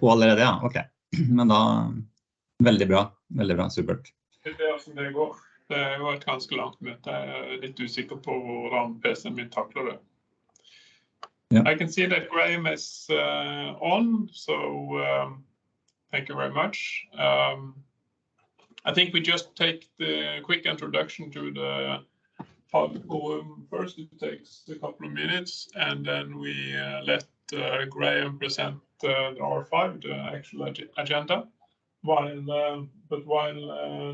på allerede, ja. Ok. Men da, veldig bra, supert. Det som det går. Det var et ganske langt møte. Jeg er litt usikker på hvordan PC-en min takler det. Yeah. I can see that Grahame is on, so thank you very much. I think we just take the quick introduction to the fagforum first. It takes a couple of minutes, and then we let Grahame present the R5, the actual agenda. While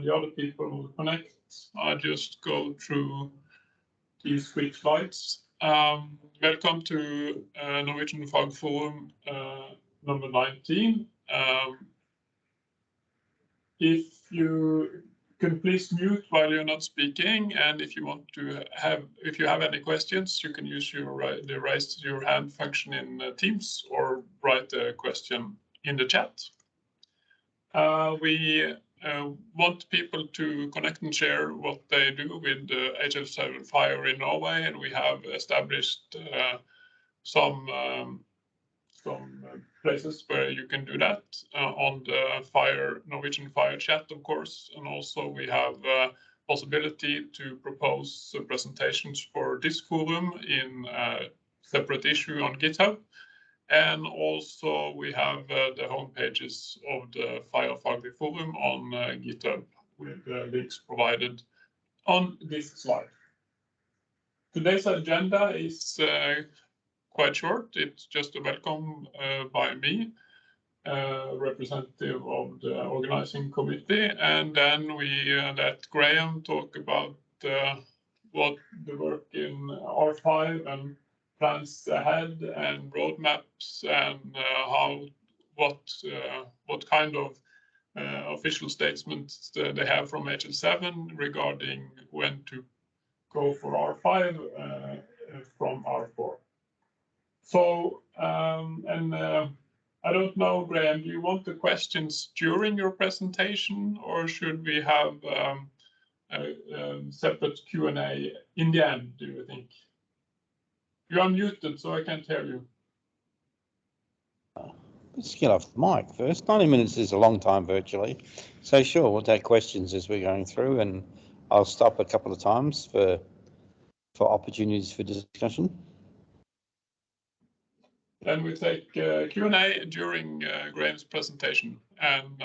the other people connect, I just go through these quick slides. Welcome to Norwegian fagforum number 19. If you can please mute while you're not speaking, and if you want to if you have any questions, you can use the raise your hand function in Teams or write a question in the chat. We want people to connect and share what they do with the HL7 FHIR in Norway, and we have established some places where you can do that on the Norwegian FHIR chat, of course, and also we have possibility to propose presentations for this forum in a separate issue on GitHub. And also we have the home pages of the FHIR Faglig Forum on GitHub with links provided on this slide. Today's agenda is quite short. It's just a welcome by me, representative of the organizing committee, and then we let Grahame talk about what the work in R5 and plans ahead and roadmaps, and what kind of official statements they have from HL7 regarding when to go for R5 from R4. So, I don't know, Grahame, do you want the questions during your presentation, or should we have a separate Q&A in the end, do you think? You're unmuted, so I can't hear you. Let's get off the mic first. 90 minutes is a long time virtually. So sure, we'll take questions as we're going through, and I'll stop a couple of times for opportunities for discussion. Then we take Q&A during Grahame's presentation, and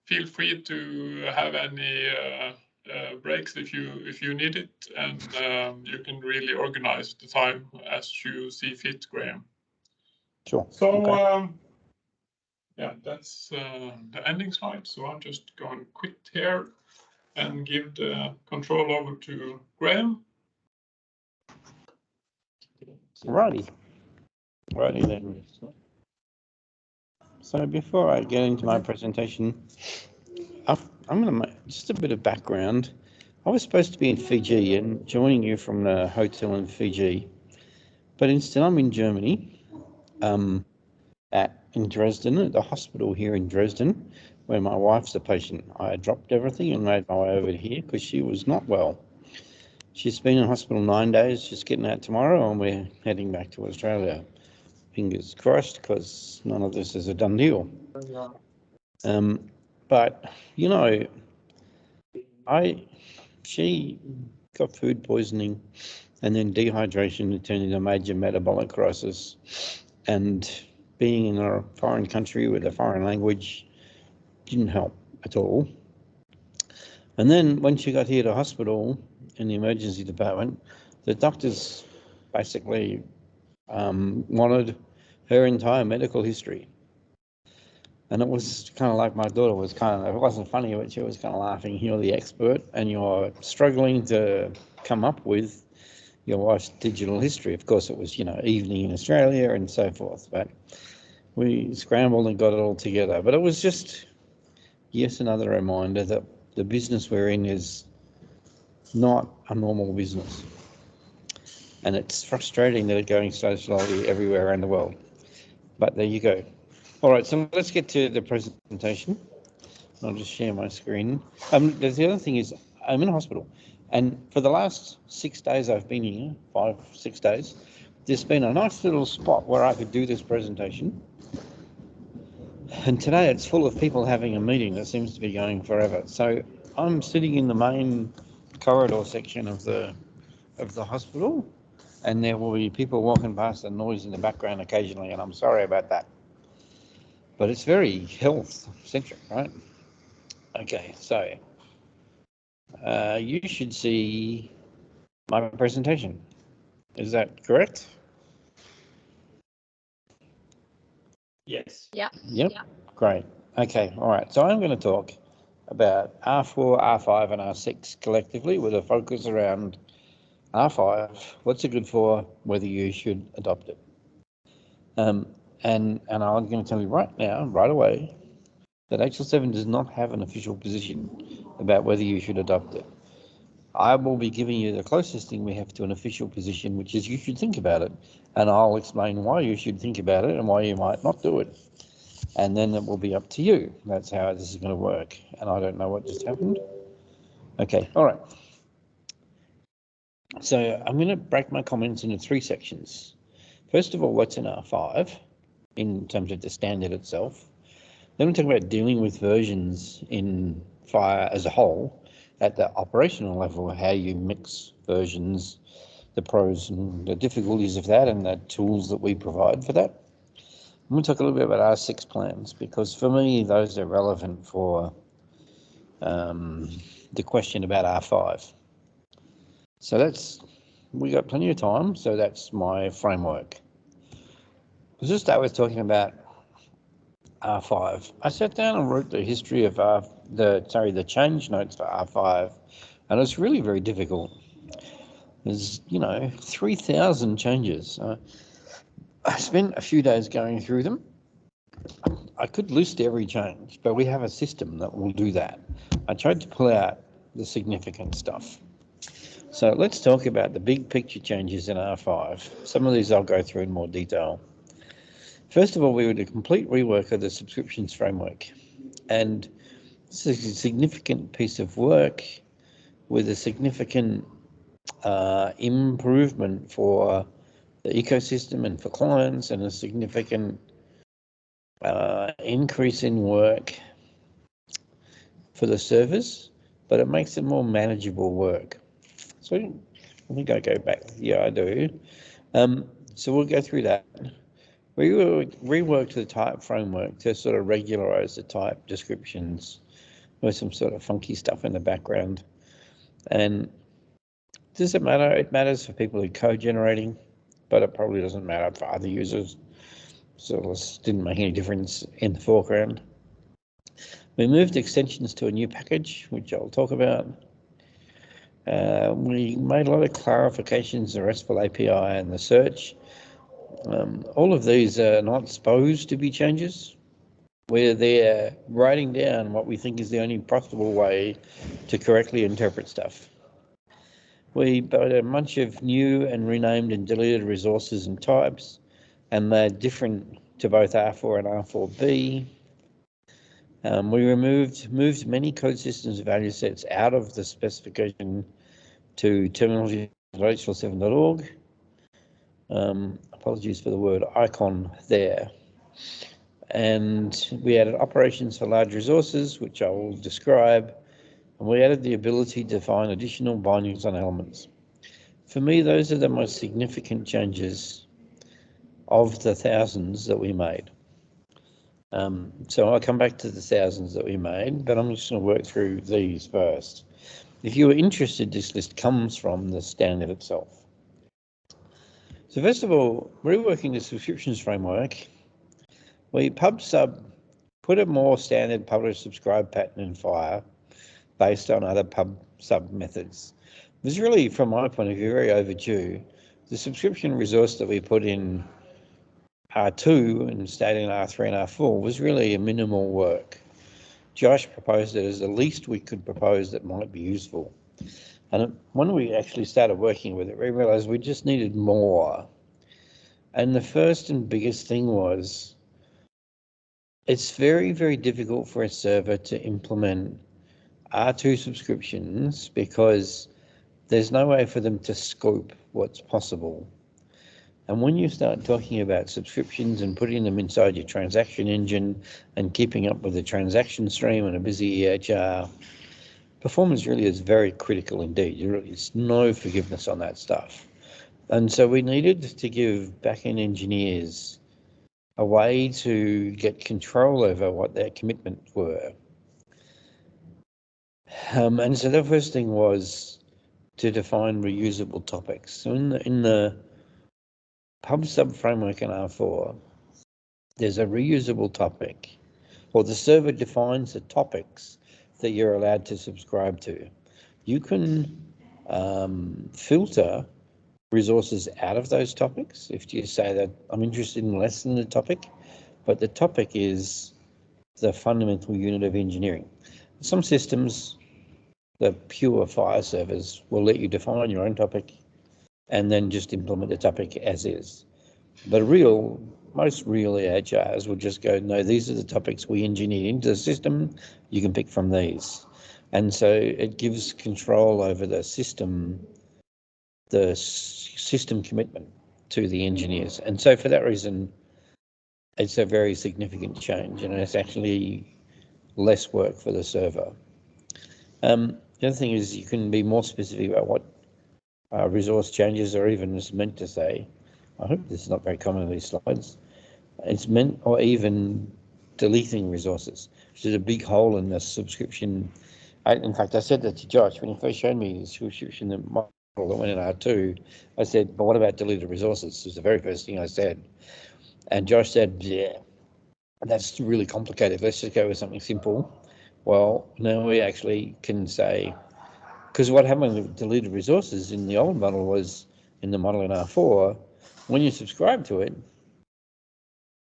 feel free to have any breaks if you need it, and you can really organize the time as you see fit, Grahame. Sure. So okay. Yeah, that's the ending slide. So I'm just going to quit here and give the control over to Grahame. Righty then. So before I get into my presentation, I'm going to make just a bit of background. I was supposed to be in Fiji and joining you from the hotel in Fiji, but instead I'm in Germany, in Dresden, at the hospital here in Dresden, where my wife's a patient. I dropped everything and made my way over here because she was not well. She's been in hospital 9 days, she's getting out tomorrow, and we're heading back to Australia. Fingers crossed, because none of this is a done deal. But, you know, she got food poisoning and then dehydration had turned into a major metabolic crisis. And being in a foreign country with a foreign language didn't help at all. And then when she got here to hospital in the emergency department, the doctors basically wanted her entire medical history. And it was kind of like my daughter was it wasn't funny, but she was kind of laughing. You're the expert and you're struggling to come up with your wife's digital history. Of course, it was, evening in Australia and so forth, but we scrambled and got it all together. But it was just, yes, another reminder that the business we're in is not a normal business. And it's frustrating that it's going so slowly everywhere around the world. But there you go. All right, so let's get to the presentation. I'll just share my screen. The other thing is I'm in a hospital, and for the last 6 days I've been here, 5-6 days, there's been a nice little spot where I could do this presentation. And today it's full of people having a meeting that seems to be going forever. So I'm sitting in the main corridor section of the hospital, and there will be people walking past and noise in the background occasionally, and I'm sorry about that. But it's very health-centric, right? Okay, so you should see my presentation. Is that correct? Yes. Yeah. Yep. Yeah. Great. Okay, all right. So I'm going to talk about R4, R5 and R6 collectively with a focus around R5, what's it good for, whether you should adopt it. And I'm going to tell you right now, right away, that HL7 does not have an official position about whether you should adopt it. I will be giving you the closest thing we have to an official position, which is you should think about it, and I'll explain why you should think about it and why you might not do it. And then it will be up to you. That's how this is going to work. And I don't know what just happened. Okay, all right. So I'm going to break my comments into three sections. First of all, what's in R5 in terms of the standard itself. Then we'll talk about dealing with versions in FHIR as a whole at the operational level, how you mix versions, the pros and the difficulties of that, and the tools that we provide for that. I'm going to talk a little bit about R6 plans, because for me, those are relevant for the question about R5. So we got plenty of time, so that's my framework. Let's just start with talking about R5. I sat down and wrote the history of the change notes for R5, and it's really very difficult. There's 3,000 changes. I spent a few days going through them. I could list every change, but we have a system that will do that. I tried to pull out the significant stuff. So let's talk about the big picture changes in R5. Some of these I'll go through in more detail. First of all, we did a complete rework of the subscriptions framework. And this is a significant piece of work with a significant improvement for the ecosystem and for clients, and a significant increase in work for the servers, but it makes it more manageable work. So I think I go back. Yeah, I do. So we'll go through that. We reworked the type framework to sort of regularize the type descriptions with some sort of funky stuff in the background. And does it matter? It matters for people who are code generating, but it probably doesn't matter for other users. So it didn't make any difference in the foreground. We moved extensions to a new package, which I'll talk about. We made a lot of clarifications, the RESTful API and the search. All of these are not supposed to be changes. We're there writing down what we think is the only possible way to correctly interpret stuff. We built a bunch of new and renamed and deleted resources and types, and they're different to both R4 and R4B. We moved many code systems value sets out of the specification to terminology.hl7.org. Apologies for the word icon there. And we added operations for large resources, which I will describe. And we added the ability to define additional bindings on elements. For me, those are the most significant changes of the thousands that we made. So I'll come back to the thousands that we made, but I'm just going to work through these first. If you are interested, this list comes from the standard itself. So first of all, reworking the subscriptions framework, we put a more standard publish subscribe pattern in FHIR based on other pub sub methods. It was really, from my point of view, very overdue. The subscription resource that we put in R2 and stayed in R3 and R4 was really a minimal work. Josh proposed it as the least we could propose that might be useful. And when we actually started working with it, we realized we just needed more. And the first and biggest thing was, it's very, very difficult for a server to implement R2 subscriptions because there's no way for them to scope what's possible. And when you start talking about subscriptions and putting them inside your transaction engine and keeping up with the transaction stream and a busy EHR, performance really is very critical indeed. There's no forgiveness on that stuff. And so we needed to give back-end engineers a way to get control over what their commitments were. And so the first thing was to define reusable topics. So in the pub sub framework in R4, there's a reusable topic, or the server defines the topics that you're allowed to subscribe to. You can filter resources out of those topics if you say that I'm interested in less than the topic, but the topic is the fundamental unit of engineering. Some systems, the pure FHIR servers, will let you define your own topic and then just implement the topic as is. But most real EHRs will just go, no, these are the topics we engineered into the system, you can pick from these. And so it gives control over the system commitment to the engineers. And so for that reason, it's a very significant change, and it's actually less work for the server. The other thing is you can be more specific about what resource changes are even meant to say. I hope this is not very common in these slides. It's meant, or even deleting resources, which is a big hole in the subscription. In fact, I said that to Josh when he first showed me the subscription model that went in R2. I said, but what about deleted resources? This was the very first thing I said. And Josh said, yeah, that's really complicated. Let's just go with something simple. Well, now we actually can say, because what happened with deleted resources in the old model was, in the model in R4, when you subscribe to it,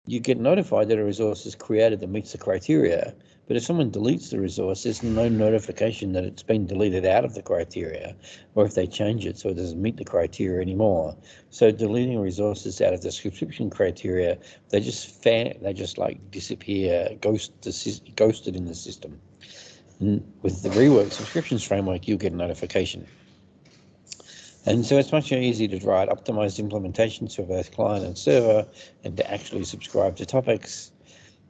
you get notified that a resource is created that meets the criteria. But if someone deletes the resource, there's no notification that it's been deleted out of the criteria, or if they change it so it doesn't meet the criteria anymore. So deleting resources out of the subscription criteria, they just like disappear, ghosted in the system. And with the rework subscriptions framework, you get a notification. And so it's much easier to write optimized implementations for both client and server and to actually subscribe to topics.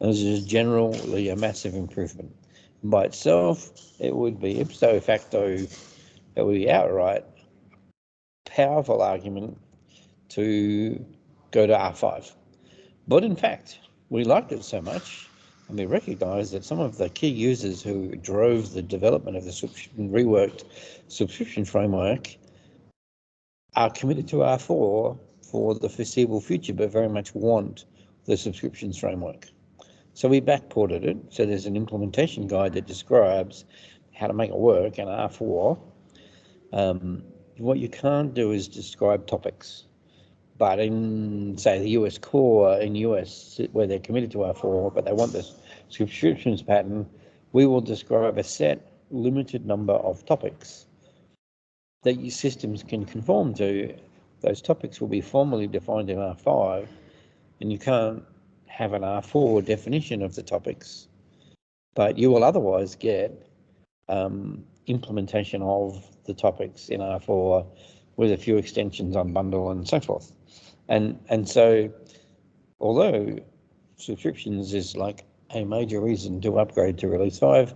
This is generally a massive improvement. By itself, it would be ipso facto, it would be outright powerful argument to go to R5. But in fact, we liked it so much, and we recognized that some of the key users who drove the development of the reworked subscription framework are committed to R4 for the foreseeable future, but very much want the subscriptions framework. So we backported it. So there's an implementation guide that describes how to make it work in R4. What you can't do is describe topics. But in, say, the US core in US, where they're committed to R4, but they want this subscriptions pattern, we will describe a set limited number of topics that your systems can conform to. Those topics will be formally defined in R5, and you can't have an R4 definition of the topics, but you will otherwise get implementation of the topics in R4 with a few extensions on bundle and so forth. And so, although subscriptions is like a major reason to upgrade to release 5,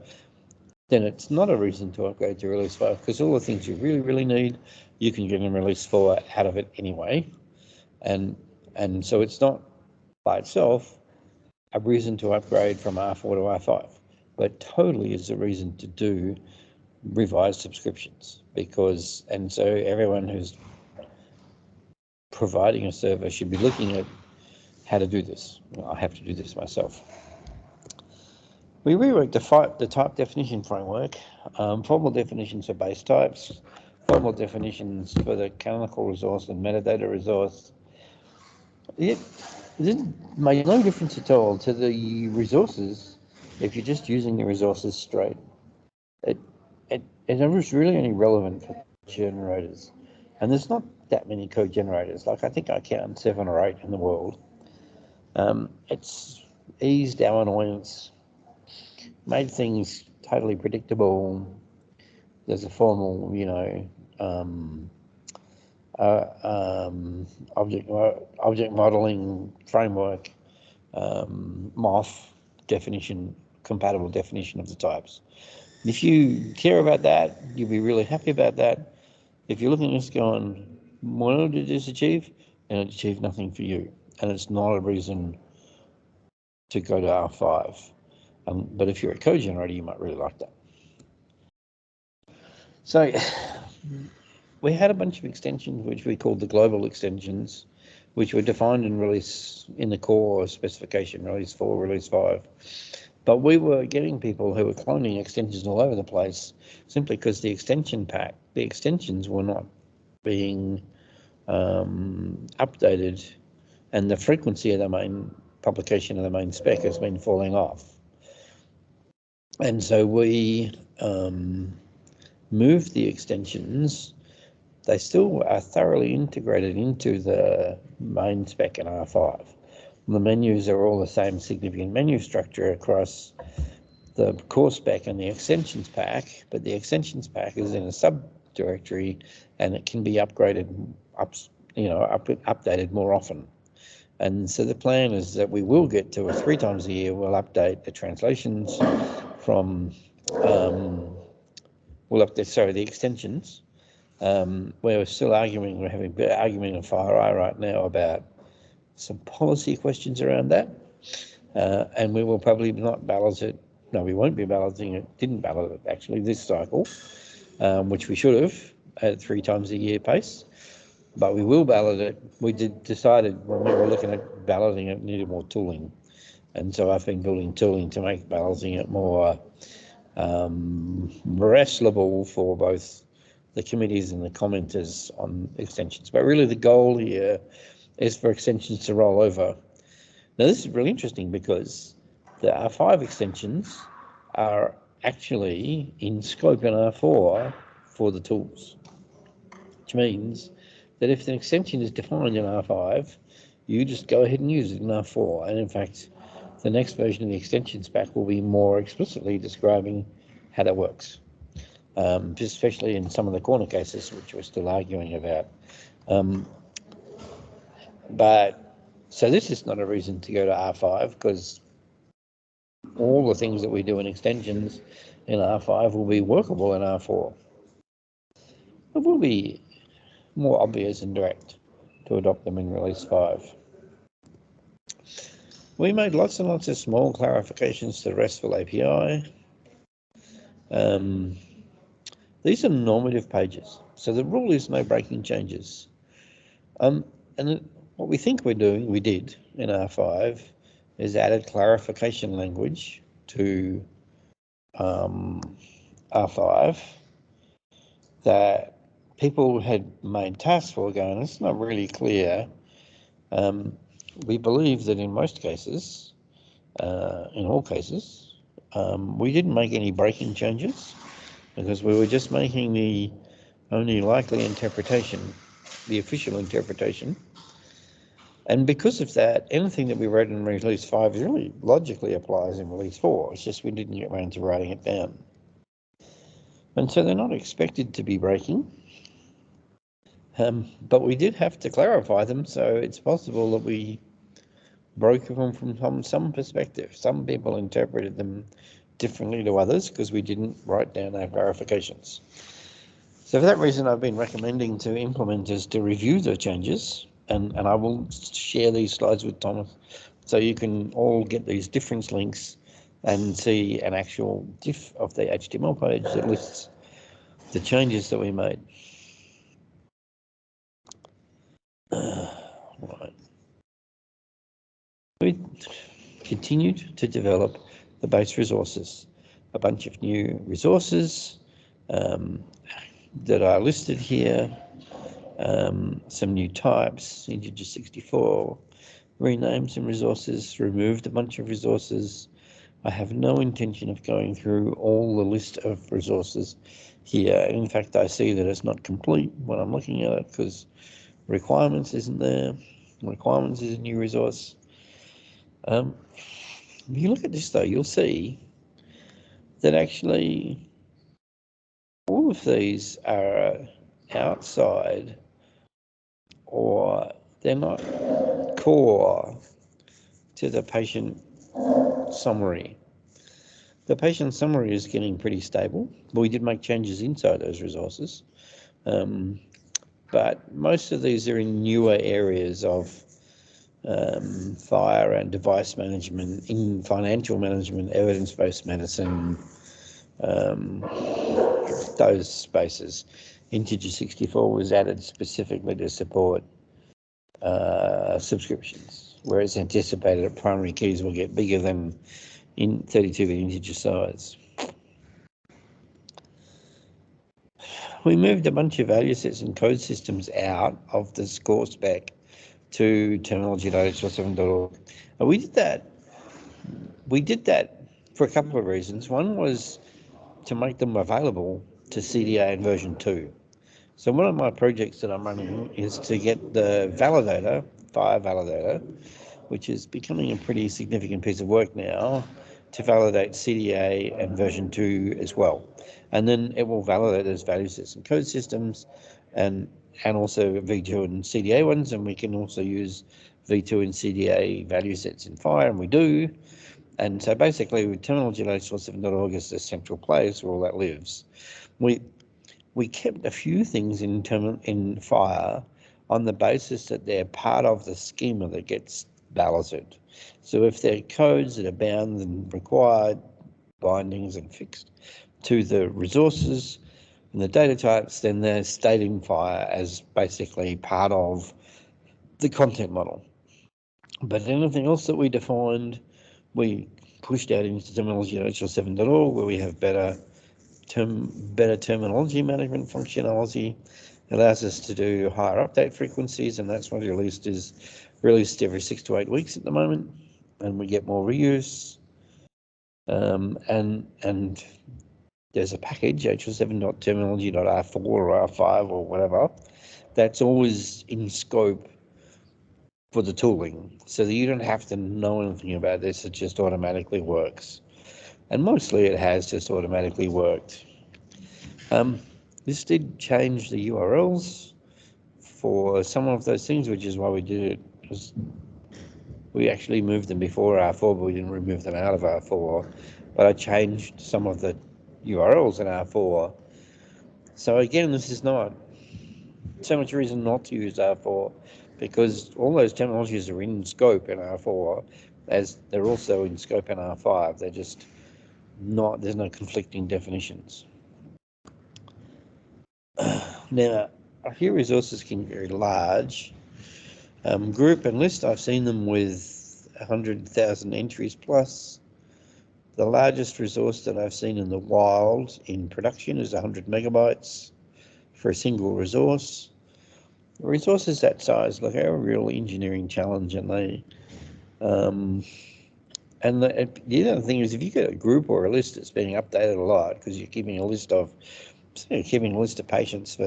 then it's not a reason to upgrade to release 5, because all the things you really, really need, you can get in release 4 out of it anyway. And so it's not by itself a reason to upgrade from R4 to R5, but totally is a reason to do revised subscriptions, because, and so everyone who's providing a server should be looking at how to do this. Well, I have to do this myself. We reworked the type definition framework, formal definitions for base types, formal definitions for the canonical resource and metadata resource. It made no difference at all to the resources if you're just using the resources straight. It was really only relevant for generators. And there's not that many code generators. Like, I think I count 7 or 8 in the world. It's eased our annoyance, made things totally predictable. There's a formal, object modeling framework, MOF definition, compatible definition of the types. If you care about that, you'll be really happy about that. If you're looking at this going, what did this achieve? And it achieved nothing for you. And it's not a reason to go to R5. But if you're a code generator, you might really like that. So we had a bunch of extensions, which we called the global extensions, which were defined in release in the core specification, release 4, release 5. But we were getting people who were cloning extensions all over the place simply because the extension pack, the extensions were not being updated, and the frequency of the main publication of the main spec has been falling off. And so we moved the extensions. They still are thoroughly integrated into the main spec in R5. The menus are all the same significant menu structure across the core spec and the extensions pack, but the extensions pack is in a subdirectory and it can be upgraded, updated more often. And so the plan is that we will get to 3 times a year, we'll update the translations from, the extensions. We're still arguing, we're having an argument in FHIR right now about some policy questions around that. And we will probably not ballot it. No, we won't be balloting it. Didn't ballot it actually this cycle, which we should have at 3 times a year pace. But we will ballot it. We decided when we were looking at balloting it needed more tooling. And so I've been building tooling to make balloting it more wrestlable for both the committees and the commenters on extensions. But really the goal here is for extensions to roll over. Now this is really interesting because the R5 extensions are actually in scope in R4 for the tools, which means that if an extension is defined in R5, you just go ahead and use it in R4. And in fact, the next version of the extension spec will be more explicitly describing how that works, especially in some of the corner cases, which we're still arguing about. So this is not a reason to go to R5 because all the things that we do in extensions in R5 will be workable in R4. It will be more obvious and direct to adopt them in release 5. We made lots and lots of small clarifications to the RESTful API. These are normative pages, so the rule is no breaking changes. And what we think we did in R5 is added clarification language to R5 that people had made tasks for going, it's not really clear. We believe that in most cases, in all cases, we didn't make any breaking changes because we were just making the only likely interpretation, the official interpretation. And because of that, anything that we wrote in release 5 really logically applies in release 4. It's just we didn't get around to writing it down. And so they're not expected to be breaking. But we did have to clarify them, so it's possible that we broke them from some perspective. Some people interpreted them differently to others because we didn't write down our clarifications. So for that reason, I've been recommending to implementers to review the changes, and I will share these slides with Thomas so you can all get these difference links and see an actual diff of the HTML page that lists the changes that we made. Right. We continued to develop the base resources, a bunch of new resources that are listed here, some new types, integer 64, renamed some resources, removed a bunch of resources. I have no intention of going through all the list of resources here. In fact, I see that it's not complete when I'm looking at it because requirements isn't there. Requirements is a new resource. If you look at this though, you'll see that actually all of these are outside or they're not core to the patient summary. The patient summary is getting pretty stable. We did make changes inside those resources, but most of these are in newer areas of FHIR and device management, in financial management, evidence-based medicine, those spaces. Integer 64 was added specifically to support subscriptions, whereas anticipated that primary keys will get bigger than in 32-bit integer size. We moved a bunch of value sets and code systems out of the score spec to terminology.hl7.org. We did that for a couple of reasons. One was to make them available to CDA in version 2. So one of my projects that I'm running is to get the validator, FHIR validator, which is becoming a pretty significant piece of work now, to validate CDA and version 2 as well. And then it will validate those value sets and code systems and also V2 and CDA ones, and we can also use V2 and CDA value sets in FHIR, and we do. And so basically with terminology.hl7.org is the central place where all that lives. We kept a few things in FHIR on the basis that they're part of the schema that gets balloted. So if they're codes that are bound and required, bindings and fixed to the resources and the data types, then they're stayed in FHIR as basically part of the content model. But anything else that we defined, we pushed out into terminology.hl7.org, where we have better terminology management functionality. It allows us to do higher update frequencies, and that's what is released every 6 to 8 weeks at the moment, and we get more reuse. And there's a package, hl7.terminology.r4 or R5 or whatever, that's always in scope for the tooling, so that you don't have to know anything about this, it just automatically works. And mostly it has just automatically worked. This did change the URLs for some of those things, which is why we did it. Because we actually moved them before R4, but we didn't remove them out of R4. But I changed some of the URLs in R4. So again, this is not so much reason not to use R4, because all those terminologies are in scope in R4, as they're also in scope in R5. They're just not, there's no conflicting definitions. Now, FHIR resources can be very large. Group and list, I've seen them with 100,000 entries plus. The largest resource that I've seen in the wild in production is 100 megabytes for a single resource. Resources that size, look, are a real engineering challenge, and the other thing is, if you get a group or a list that's being updated a lot, because you're keeping a list of patients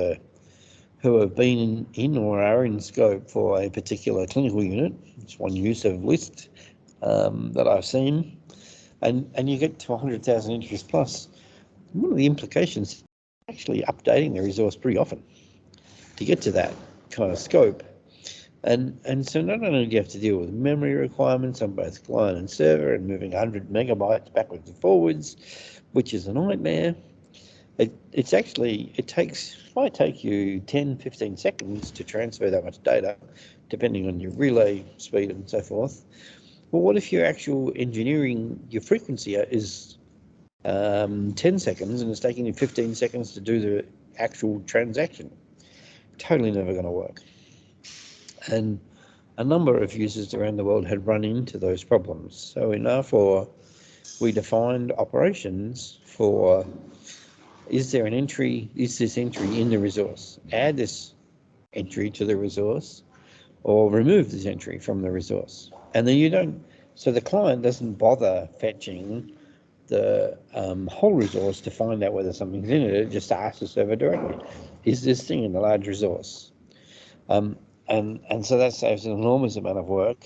who have been in or are in scope for a particular clinical unit. It's one use of list that I've seen, and you get to 100,000 entries plus. One of the implications is actually updating the resource pretty often to get to that kind of scope. And so not only do you have to deal with memory requirements on both client and server and moving 100 megabytes backwards and forwards, which is a nightmare, it might take you 10, 15 seconds to transfer that much data, depending on your relay speed and so forth. Well, what if your actual engineering, your frequency is 10 seconds and it's taking you 15 seconds to do the actual transaction? Totally never going to work. And a number of users around the world had run into those problems. So in R4, we defined operations for, is there an entry, is this entry in the resource? Add this entry to the resource, or remove this entry from the resource. And then so the client doesn't bother fetching the whole resource to find out whether something's in it. It just asks the server directly, is this thing in the large resource? And so that saves an enormous amount of work,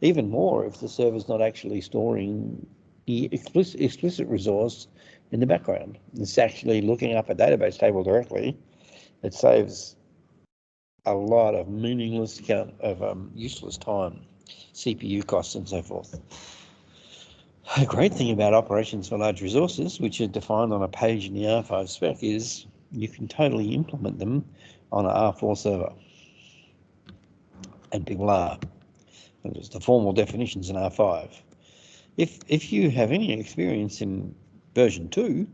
even more if the server's not actually storing the explicit resource in the background. It's actually looking up a database table directly. It saves a lot of meaningless useless time, CPU costs and so forth. A great thing about operations for large resources, which are defined on a page in the R5 spec, is you can totally implement them on an R4 server. And people are. And there's the formal definitions in R5. If you have any experience in version 2,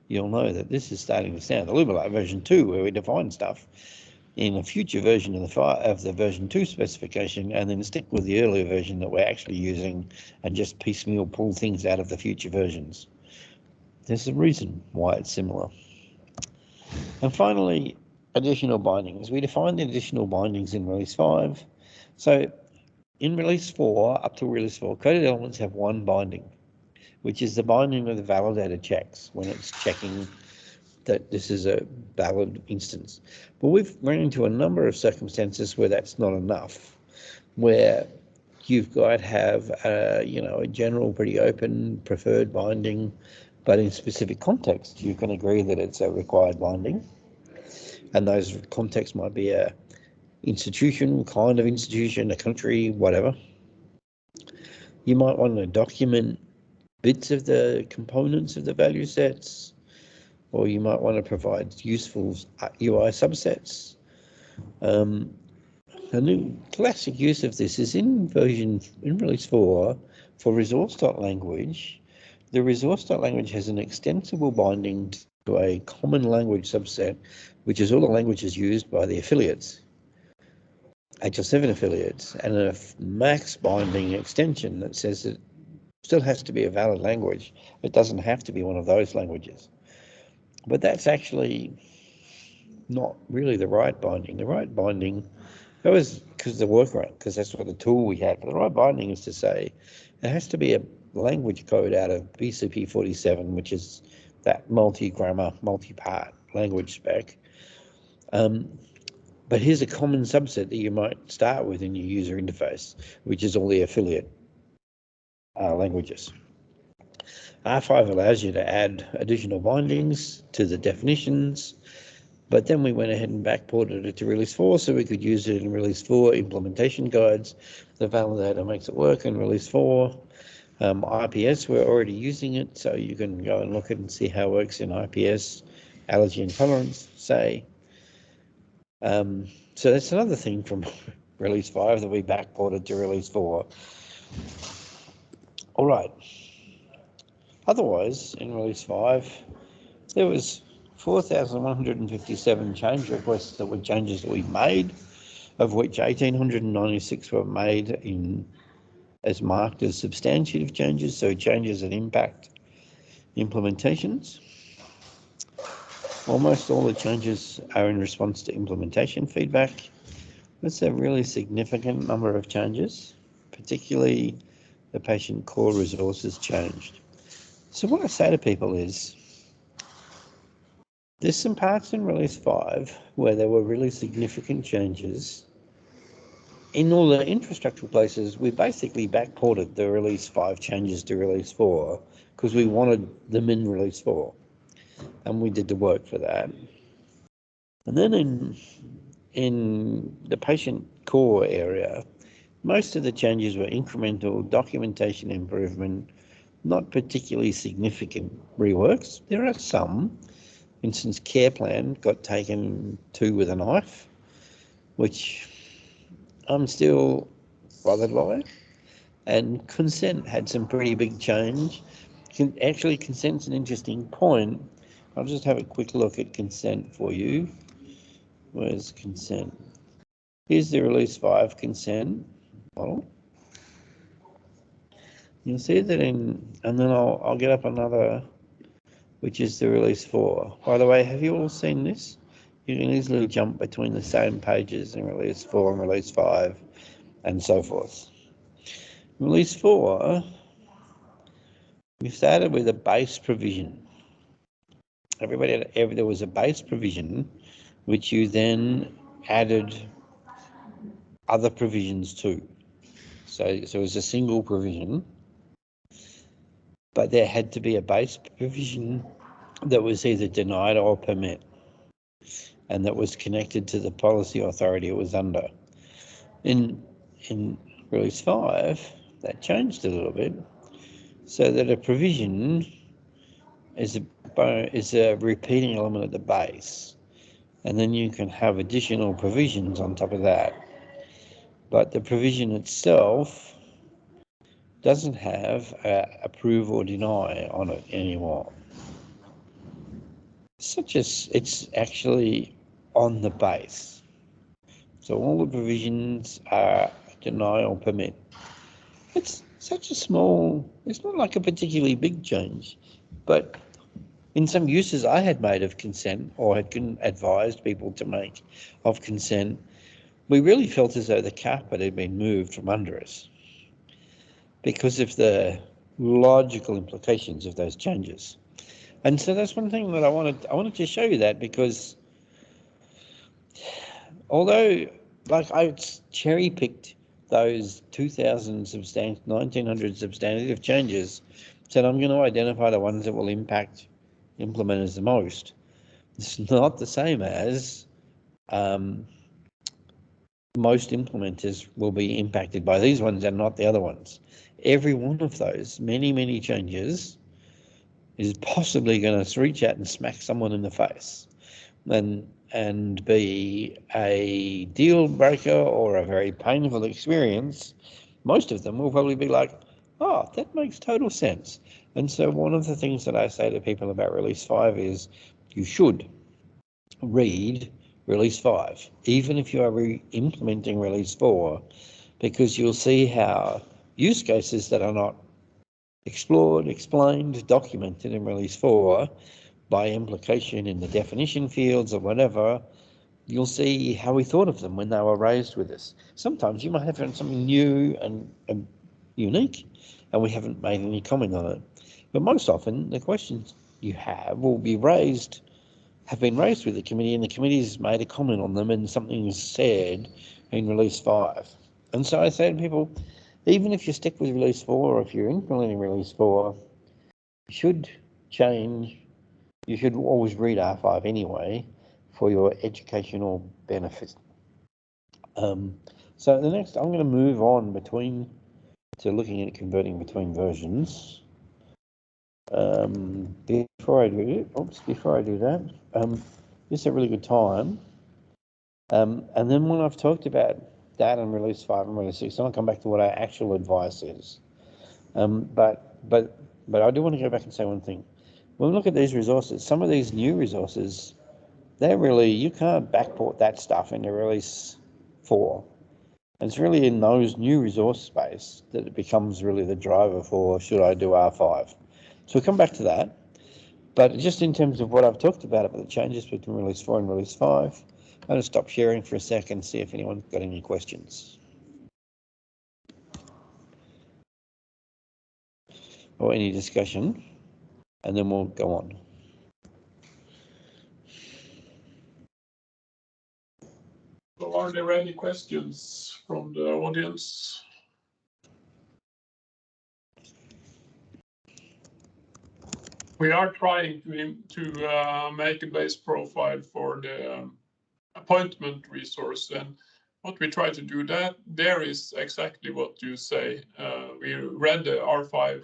you'll know that this is starting to sound a little bit like version 2, where we define stuff in a future version of the version 2 specification, and then stick with the earlier version that we're actually using and just piecemeal pull things out of the future versions. There's a reason why it's similar. And finally, additional bindings. We defined the additional bindings in release 5. So in release 4, up to release 4, coded elements have one binding, which is the binding of the validator checks when it's checking that this is a valid instance. But we've run into a number of circumstances where that's not enough, where you've got to have a general, pretty open, preferred binding, but in specific context, you can agree that it's a required binding. And those contexts might be a institution, kind of institution, a country, whatever. You might want to document bits of the components of the value sets, or you might want to provide useful UI subsets. A new classic use of this is in release 4 for resource.language. The resource.language has an extensible binding to a common language subset, which is all the languages used by the affiliates, HL7 affiliates, and a max binding extension that says it still has to be a valid language. It doesn't have to be one of those languages. But that's actually not really the right binding. The right binding, that was because the workaround, because that's what the tool we had. But the right binding is to say it has to be a language code out of BCP 47, which is that multi-grammar, multi-part language spec. But here's a common subset that you might start with in your user interface, which is all the affiliate languages. R5 allows you to add additional bindings to the definitions, but then we went ahead and backported it to release 4 so we could use it in release 4 implementation guides. The validator makes it work in release 4. IPS, we're already using it, so you can go and look at it and see how it works in IPS, allergy intolerance, say. So that's another thing from release 5 that we backported to release 4. All right. Otherwise, in release 5, there was 4,157 change requests that were changes that we made, of which 1,896 were made as marked as substantive changes, so changes that impact implementations. Almost all the changes are in response to implementation feedback. That's a really significant number of changes, particularly the patient core resources changed. So what I say to people is, there's some parts in release 5 where there were really significant changes. In all the infrastructure places, we basically backported the release 5 changes to release 4 because we wanted them in release 4, and we did the work for that. And then in the patient core area, most of the changes were incremental documentation improvement, not particularly significant reworks. There are some. For instance, care plan got taken to with a knife, which I'm still bothered by. And consent had some pretty big change. Actually, consent's an interesting point. I'll just have a quick look at consent for you. Where's consent? Here's the release 5 consent model. You'll see that and then I'll get up another, which is the release 4. By the way, have you all seen this? You can easily jump between the same pages in release 4 and release 5 and so forth. Release 4, we started with a base provision. There was a base provision which you then added other provisions to. So it was a single provision, but there had to be a base provision that was either denied or permit. and that was connected to the policy authority it was under. In Release 5, that changed a little bit, so that a provision is a repeating element at the base, and then you can have additional provisions on top of that. But the provision itself doesn't have approve or deny on it anymore. It's actually on the base. So all the provisions are deny or permit. It's such a small, it's not like a particularly big change, but in some uses I had made of consent or had advised people to make of consent, we really felt as though the carpet had been moved from under us because of the logical implications of those changes. And so that's one thing that I wanted to show you that, because although like I cherry picked those 1900 substantive changes, said I'm going to identify the ones that will impact implementers the most. It's not the same as most implementers will be impacted by these ones and not the other ones. Every one of those many changes is possibly going to reach out and smack someone in the face and be a deal breaker or a very painful experience. Most of them will probably be like, oh, that makes total sense. And so one of the things that I say to people about Release 5 is you should read Release 5, even if you are implementing Release 4, because you'll see how use cases that are not explored, explained, documented in Release 4 by implication in the definition fields or whatever, you'll see how we thought of them when they were raised with us. Sometimes you might have found something new and unique, and we haven't made any comment on it. But most often, the questions you have will be have been raised with the committee, and the committee's made a comment on them, and something is said in Release 5. And so I say to people, even if you stick with Release 4, or if you're implementing Release 4, you should change. You should always read R5 anyway for your educational benefit. So the next, I'm going to move on to looking at converting between versions. Before I do that, it's a really good time. And then when I've talked about that and Release 5 and Release 6, then I'll come back to what our actual advice is. But I do want to go back and say one thing. When we look at these resources, some of these new resources, you can't backport that stuff into Release 4. And it's really in those new resource space that it becomes really the driver for should I do R5. So we'll come back to that. But just in terms of what I've talked about the changes between Release 4 and Release 5, I'm going to stop sharing for a second and see if anyone's got any questions. Or any discussion, and then we'll go on. So are there any questions from the audience? We are trying to make a base profile for the appointment resource, and what we try to do there is exactly what you say. We read the R5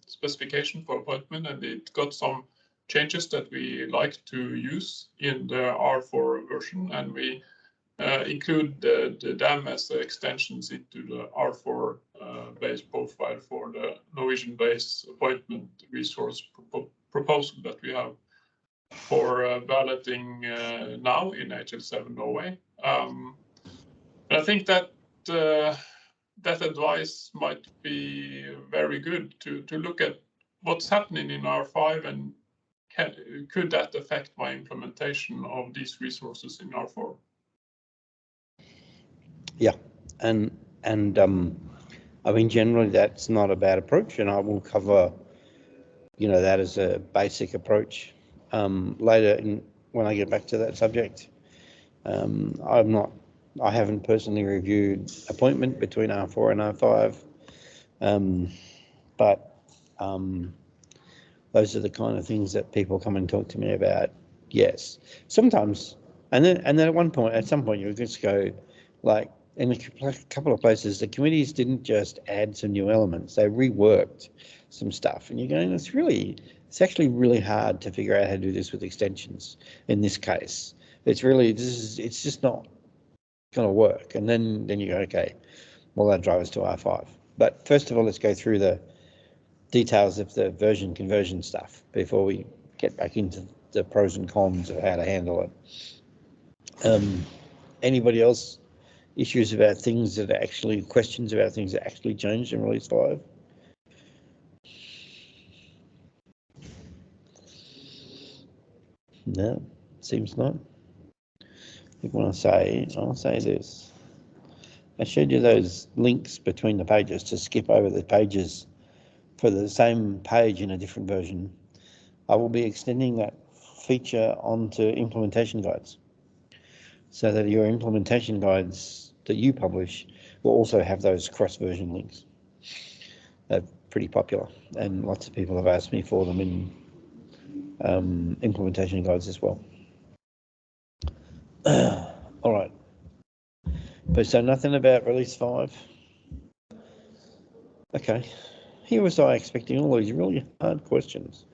specification for appointment, and it got some changes that we like to use in the R4 version, and we include the DAM as extensions into the R4 base profile for the Norwegian base appointment resource proposal that we have for balloting now in HL7 Norway. And I think that that advice might be very good to look at what's happening in R5 and could that affect my implementation of these resources in R4? Yeah, and I mean, generally that's not a bad approach, and I will cover, that as a basic approach later when I get back to that subject. I haven't personally reviewed appointment between R4 and R5, but those are the kind of things that people come and talk to me about, Yes, sometimes, and then at some point, you just go, like in a couple of places, the committees didn't just add some new elements; they reworked some stuff, and you're going, it's actually really hard to figure out how to do this with extensions. In this case, it's just not going to work. And then you go, okay, well, that drives to R5. But first of all, let's go through the details of the version conversion stuff before we get back into the pros and cons of how to handle it. Anybody else issues about things that are actually, questions about things that actually changed in release 5? No, seems not. I'll say this. I showed you those links between the pages to skip over the pages for the same page in a different version. I will be extending that feature onto implementation guides, so that your implementation guides that you publish will also have those cross-version links. They're pretty popular, and lots of people have asked me for them in implementation guides as well. All right. But so nothing about release 5. Okay. Here was I expecting all these really hard questions.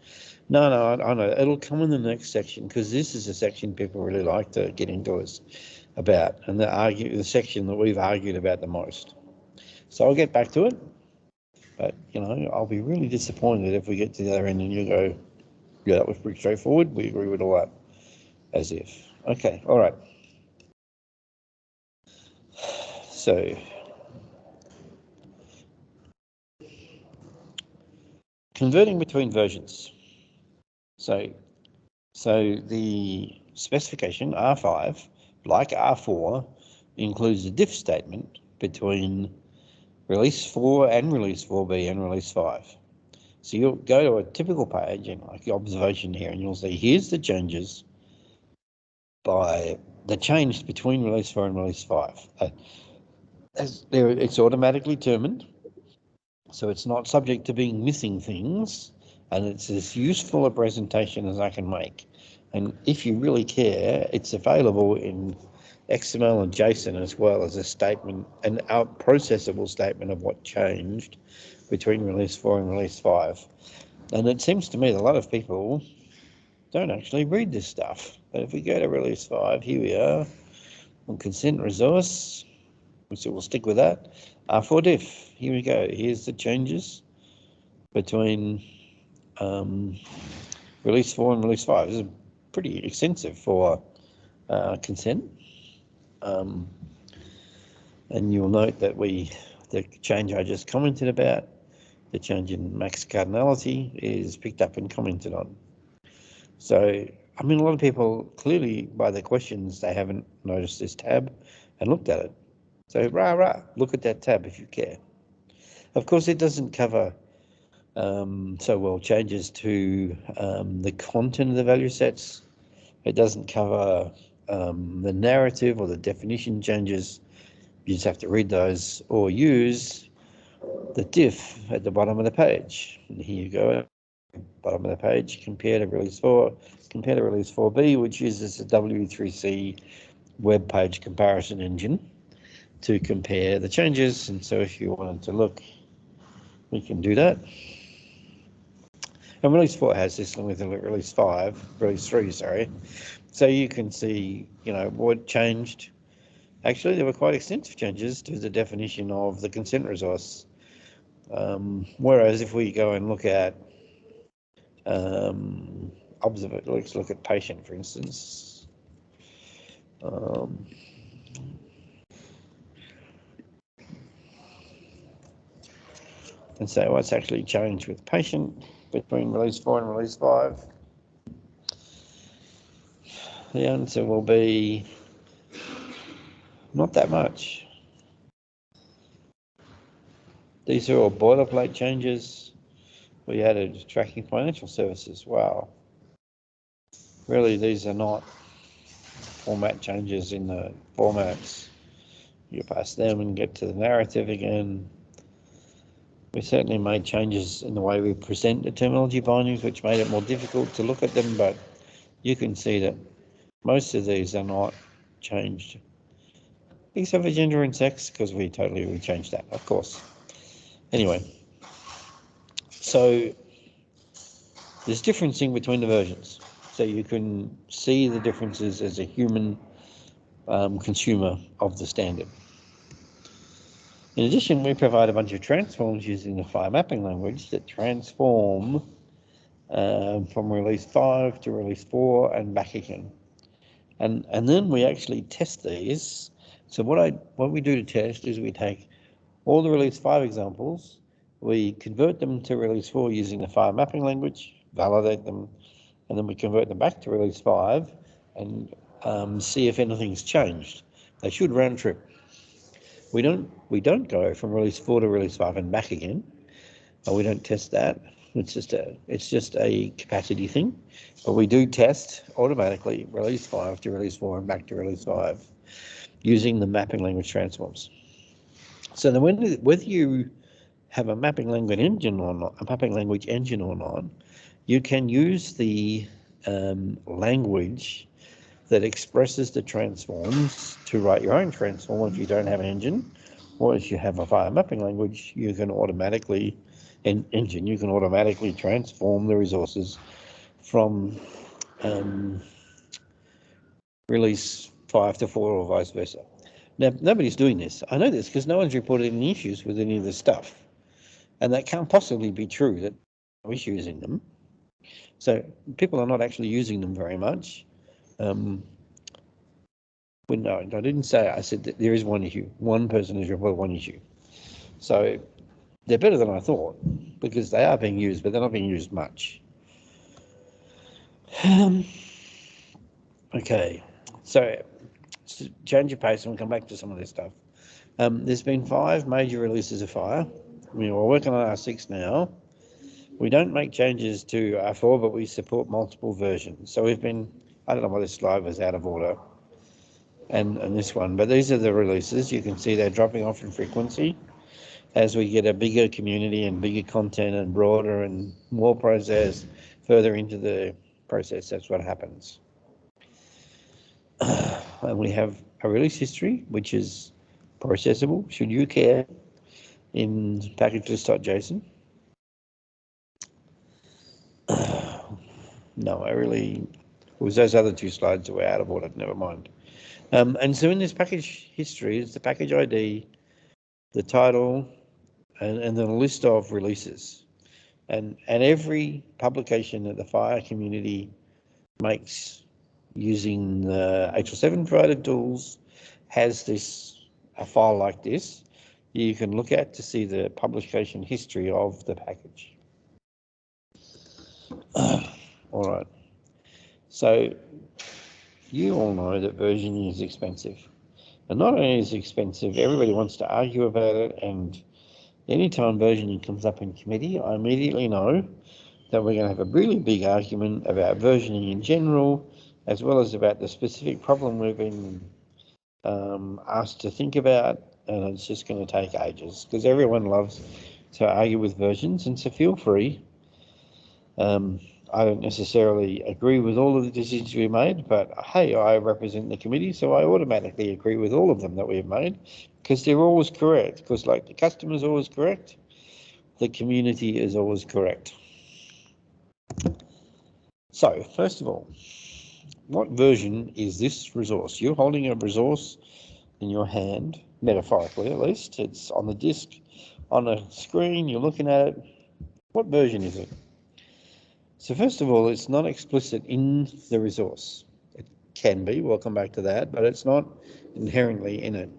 No, I know. It'll come in the next section, because this is a section people really like to get into us about, and the section that we've argued about the most. So I'll get back to it. But, I'll be really disappointed if we get to the other end and you go, yeah, that was pretty straightforward. We agree with all that. As if. Okay, all right. So, converting between versions. So the specification R5, like R4, includes a diff statement between release 4 and release 4B and release 5. So you'll go to a typical page, and like the observation here, and you'll see here's the changes by the change between release 4 and release 5. It's automatically determined, so it's not subject to being missing things, and it's as useful a presentation as I can make. And if you really care, it's available in XML and JSON, as well as a statement, an processable statement of what changed between release 4 and release 5. And it seems to me that a lot of people don't actually read this stuff. But if we go to release 5, here we are on consent resource, so we'll stick with that. R4 diff, here we go. Here's the changes between release 4 and release 5. This is pretty extensive for consent. And you'll note that the change I just commented about, the change in max cardinality, is picked up and commented on. So, a lot of people, clearly by their questions, they haven't noticed this tab and looked at it. So, look at that tab if you care. Of course, it doesn't cover so well changes to the content of the value sets. It doesn't cover the narrative or the definition changes. You just have to read those or use the diff at the bottom of the page. And here you go, bottom of the page, compare to release 4, compare to release 4B, which uses the W3C web page comparison engine to compare the changes. And so if you wanted to look, we can do that. And release 4 has this with release 3, sorry. So you can see, what changed. Actually, there were quite extensive changes to the definition of the consent resource. Whereas if we go and look at let's look at patient, for instance. And say what's actually changed with patient between release 4 and release 5. The answer will be not that much. These are all boilerplate changes. We added tracking financial services. Wow. Really, these are not format changes in the formats. You pass them and get to the narrative again. We certainly made changes in the way we present the terminology bindings, which made it more difficult to look at them, but you can see that most of these are not changed, except for gender and sex, because we changed that, of course. Anyway, so there's differencing between the versions. So you can see the differences as a human consumer of the standard. In addition, we provide a bunch of transforms using the FHIR mapping language that transform from release 5 to release 4 and back again. And then we actually test these. So what we do to test is we take all the release 5 examples, we convert them to release 4 using the FHIR mapping language, validate them, and then we convert them back to release 5 and see if anything's changed. They should round trip. We don't go from release 4 to release 5 and back again. We don't test that. It's just a capacity thing. But we do test automatically release 5 to release 4 and back to release 5 using the mapping language transforms. So then whether you have a mapping language engine or not, you can use the language that expresses the transforms to write your own transform if you don't have an engine, or if you have a FHIR mapping language, you can automatically transform the resources from release 5 to 4 or vice versa. Now, nobody's doing this. I know this because no one's reported any issues with any of this stuff. And that can't possibly be true that no issues in them. So people are not actually using them very much. No, I didn't say, I said that there is one issue. One person has reported one issue. So they're better than I thought because they are being used, but they're not being used much. Okay, so change of pace and we'll come back to some of this stuff. There's been 5 major releases of FHIR. We're working on R6 now. We don't make changes to R4, but we support multiple versions. So we've been, I don't know why this slide was out of order, and this one, but these are the releases. You can see they're dropping off in frequency as we get a bigger community and bigger content and broader and more process further into the process. That's what happens. And we have a release history, which is processable, should you care, in package.json. No, it was those other 2 slides that were out of order, never mind. And so in this package history is the package ID, the title, and then a list of releases. And every publication that the FHIR community makes using the HL7 provided tools has a file like this you can look at to see the publication history of the package. All right. So you all know that versioning is expensive. And not only is it expensive, everybody wants to argue about it, and anytime versioning comes up in committee, I immediately know that we're going to have a really big argument about versioning in general, as well as about the specific problem we've been asked to think about, and it's just going to take ages because everyone loves to argue with versions, and so feel free. I don't necessarily agree with all of the decisions we made, but hey, I represent the committee, so I automatically agree with all of them that we've made because they're always correct. Because like the customer's always correct, the community is always correct. So first of all, what version is this resource? You're holding a resource in your hand, metaphorically at least. It's on the disk, on a screen, you're looking at it. What version is it? So first of all, it's not explicit in the resource. It can be, we'll come back to that, but it's not inherently in it.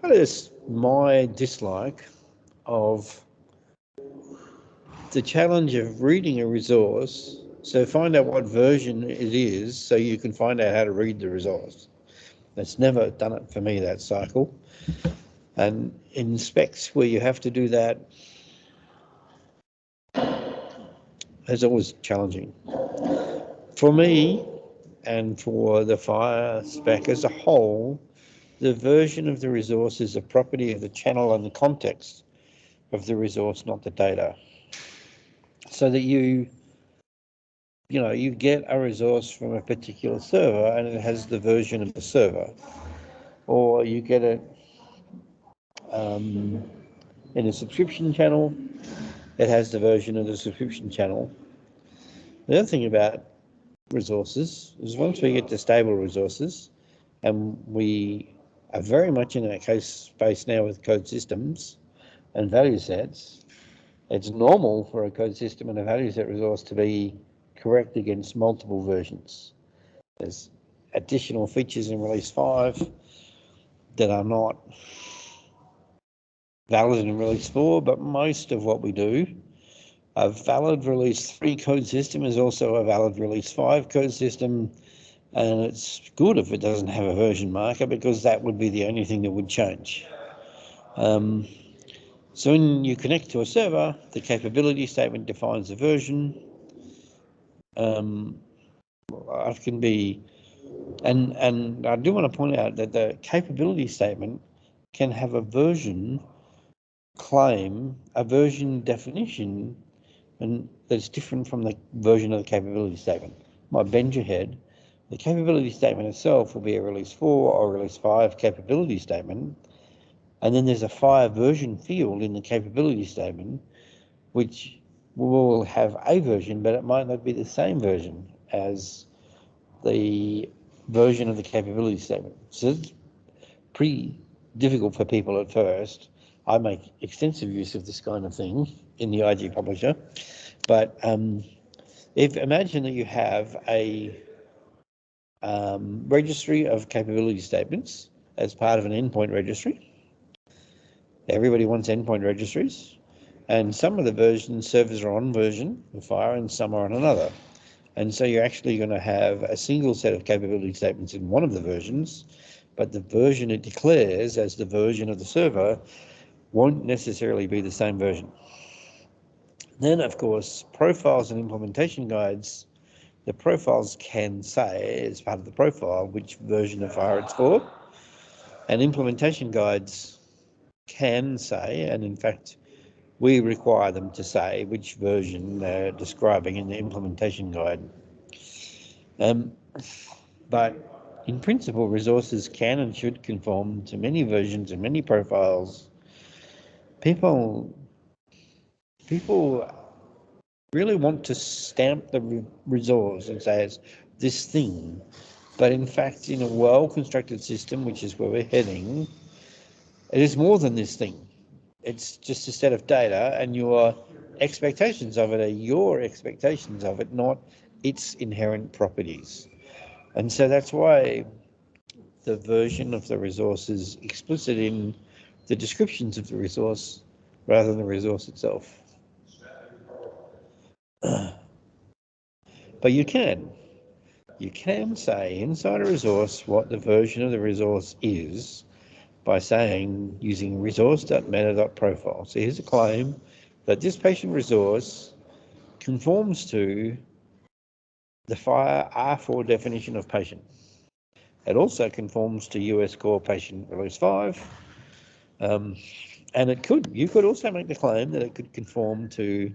But it's my dislike of the challenge of reading a resource. So find out what version it is so you can find out how to read the resource. That's never done it for me, that cycle. And in specs where you have to do that, it's always challenging. For me, and for the FHIR spec as a whole, the version of the resource is a property of the channel and the context of the resource, not the data. So that you you know, you get a resource from a particular server and it has the version of the server, or you get it in a subscription channel, it has the version of the subscription channel. The other thing about resources is once we get to stable resources, and we are very much in that case space now with code systems and value sets, it's normal for a code system and a value set resource to be correct against multiple versions. There's additional features in release 5 that are not valid in release 4, but most of what we do, a valid release 3 code system is also a valid release 5 code system, and it's good if it doesn't have a version marker because that would be the only thing that would change. So when you connect to a server, the capability statement defines the version. It can be, and I do want to point out that the capability statement can have a version claim, a version definition, and that's different from the version of the capability statement. Might bend your head. The capability statement itself will be a release 4 or release 5 capability statement, and then there's a FHIR version field in the capability statement, which will have a version, but it might not be the same version as the version of the capability statement. So it's pretty difficult for people at first. I make extensive use of this kind of thing in the IG publisher, but imagine that you have a registry of capability statements as part of an endpoint registry. Everybody wants endpoint registries, and some of the versions servers are on version of FHIR and some are on another. And so you're actually going to have a single set of capability statements in one of the versions, but the version it declares as the version of the server won't necessarily be the same version. Then, of course, profiles and implementation guides, the profiles can say, as part of the profile, which version of FHIR it's for, and implementation guides can say, and in fact, we require them to say which version they're describing in the implementation guide. But in principle, resources can and should conform to many versions and many profiles. People really want to stamp the resource and say it's this thing, but in fact, in a well-constructed system, which is where we're heading, it is more than this thing. It's just a set of data, and your expectations of it are your expectations of it, not its inherent properties. And so that's why the version of the resource is explicit in the descriptions of the resource rather than the resource itself. But you can say inside a resource what the version of the resource is by saying using resource.meta.profile. So here's a claim that this patient resource conforms to the FHIR R4 definition of patient. It also conforms to US Core Patient Release 5. And you could also make the claim that it could conform to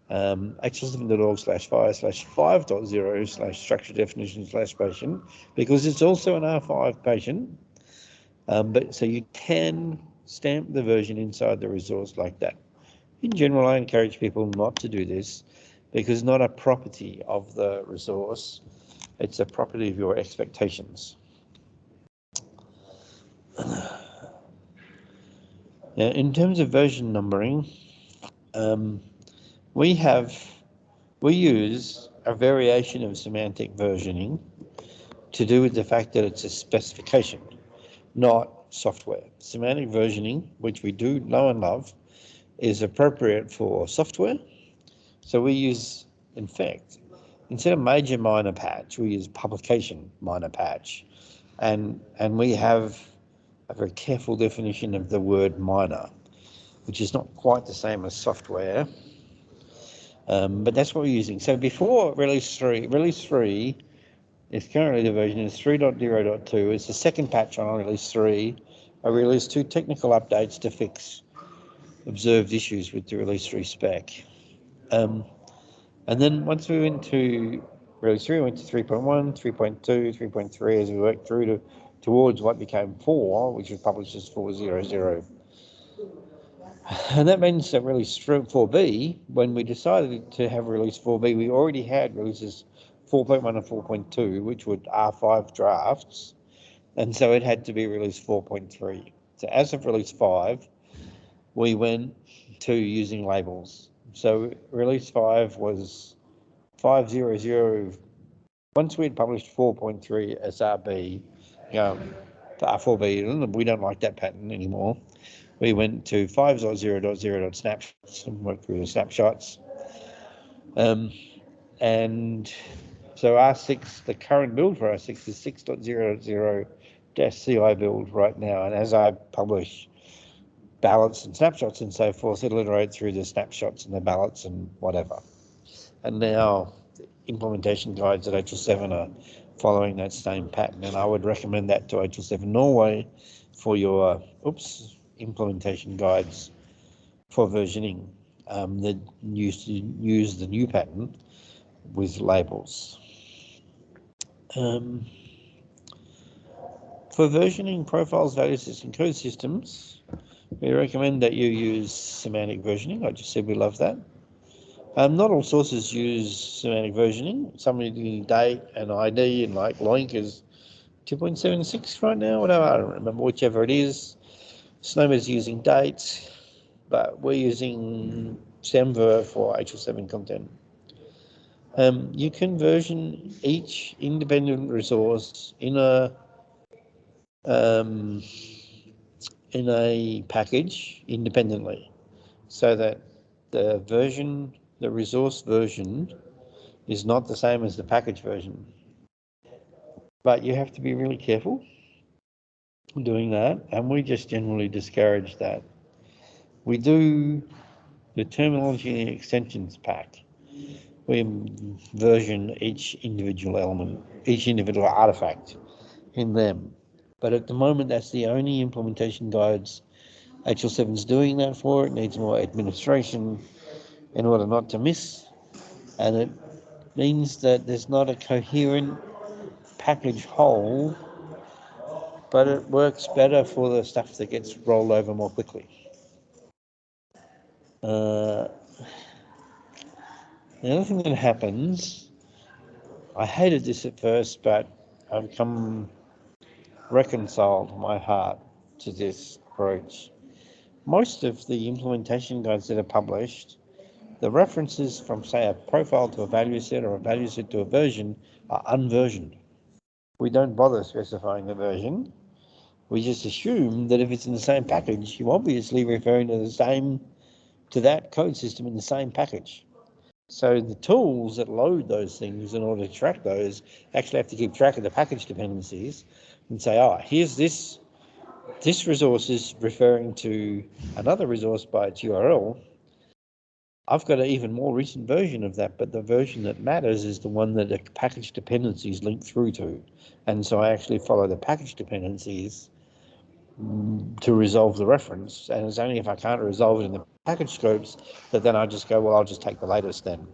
HL7.org/FHIR/5.0/structure definition/patient, because it's also an R5 patient. But so you can stamp the version inside the resource like that. In general, I encourage people not to do this because it's not a property of the resource, it's a property of your expectations. Now, in terms of version numbering, we use a variation of semantic versioning to do with the fact that it's a specification, not software. Semantic versioning, which we do know and love, is appropriate for software. So we use, in fact, instead of major minor patch, we use publication minor patch. And we have a very careful definition of the word minor, which is not quite the same as software. But that's what we're using. So before release 3 is currently the version is 3.0.2. It's the second patch on release 3. I released 2 technical updates to fix observed issues with the release 3 spec. And then once we went to release 3 went to 3.1, 3.2, 3.3 as we worked through towards what became 4, which was published as 4.0.0. And that means that release 4B, when we decided to have release 4B, we already had releases 4.1 and 4.2, which were R5 drafts, and so it had to be release 4.3. So as of release 5, we went to using labels. So release 5 was 5.0.0. Once we had published 4.3 SRB for R4B, we don't like that pattern anymore. We went to 5.0.0.snapshots and worked through the snapshots. And so R6, the current build for R6 is 6.0.0-CI build right now. And as I publish ballots and snapshots and so forth, it'll iterate through the snapshots and the ballots and whatever. And now the implementation guides at HL7 are following that same pattern. And I would recommend that to HL7 Norway for your, implementation guides for versioning that use the new pattern with labels. For versioning profiles, values, and code systems, we recommend that you use semantic versioning. I just said we love that. Not all sources use semantic versioning. Some using date and ID, and like Loink is 2.76 right now, whatever, I don't remember, whichever it is. Snowman's using dates, but we're using SemVer for HL7 content. You can version each independent resource in a package independently, so that the resource version is not the same as the package version. But you have to be really careful doing that, and we just generally discourage that. We do the terminology and extensions pack. We version each individual element, each individual artifact in them. But at the moment, that's the only implementation guides HL7's doing that for. It needs more administration in order not to miss. And it means that there's not a coherent package whole, but it works better for the stuff that gets rolled over more quickly. The other thing that happens, I hated this at first, but I've come reconciled my heart to this approach. Most of the implementation guides that are published, the references from, say, a profile to a value set or a value set to a version are unversioned. We don't bother specifying the version. We just assume that if it's in the same package, you're obviously referring to that code system in the same package. So the tools that load those things in order to track those actually have to keep track of the package dependencies and say, here's this resource is referring to another resource by its URL. I've got an even more recent version of that, but the version that matters is the one that the package dependencies link through to. And so I actually follow the package dependencies to resolve the reference, and it's only if I can't resolve it in the package scopes that then I just go, well, I'll just take the latest then.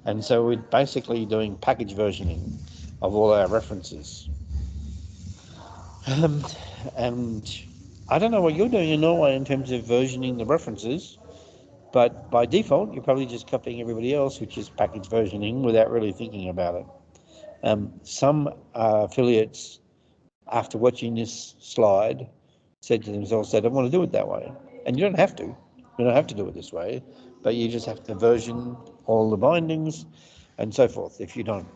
And so we're basically doing package versioning of all our references. And I don't know what you're doing in Norway in terms of versioning the references, but by default, you're probably just copying everybody else, which is package versioning without really thinking about it. Some affiliates, after watching this slide, said to themselves they don't want to do it that way. And you don't have to. You don't have to do it this way, but you just have to version all the bindings and so forth if you don't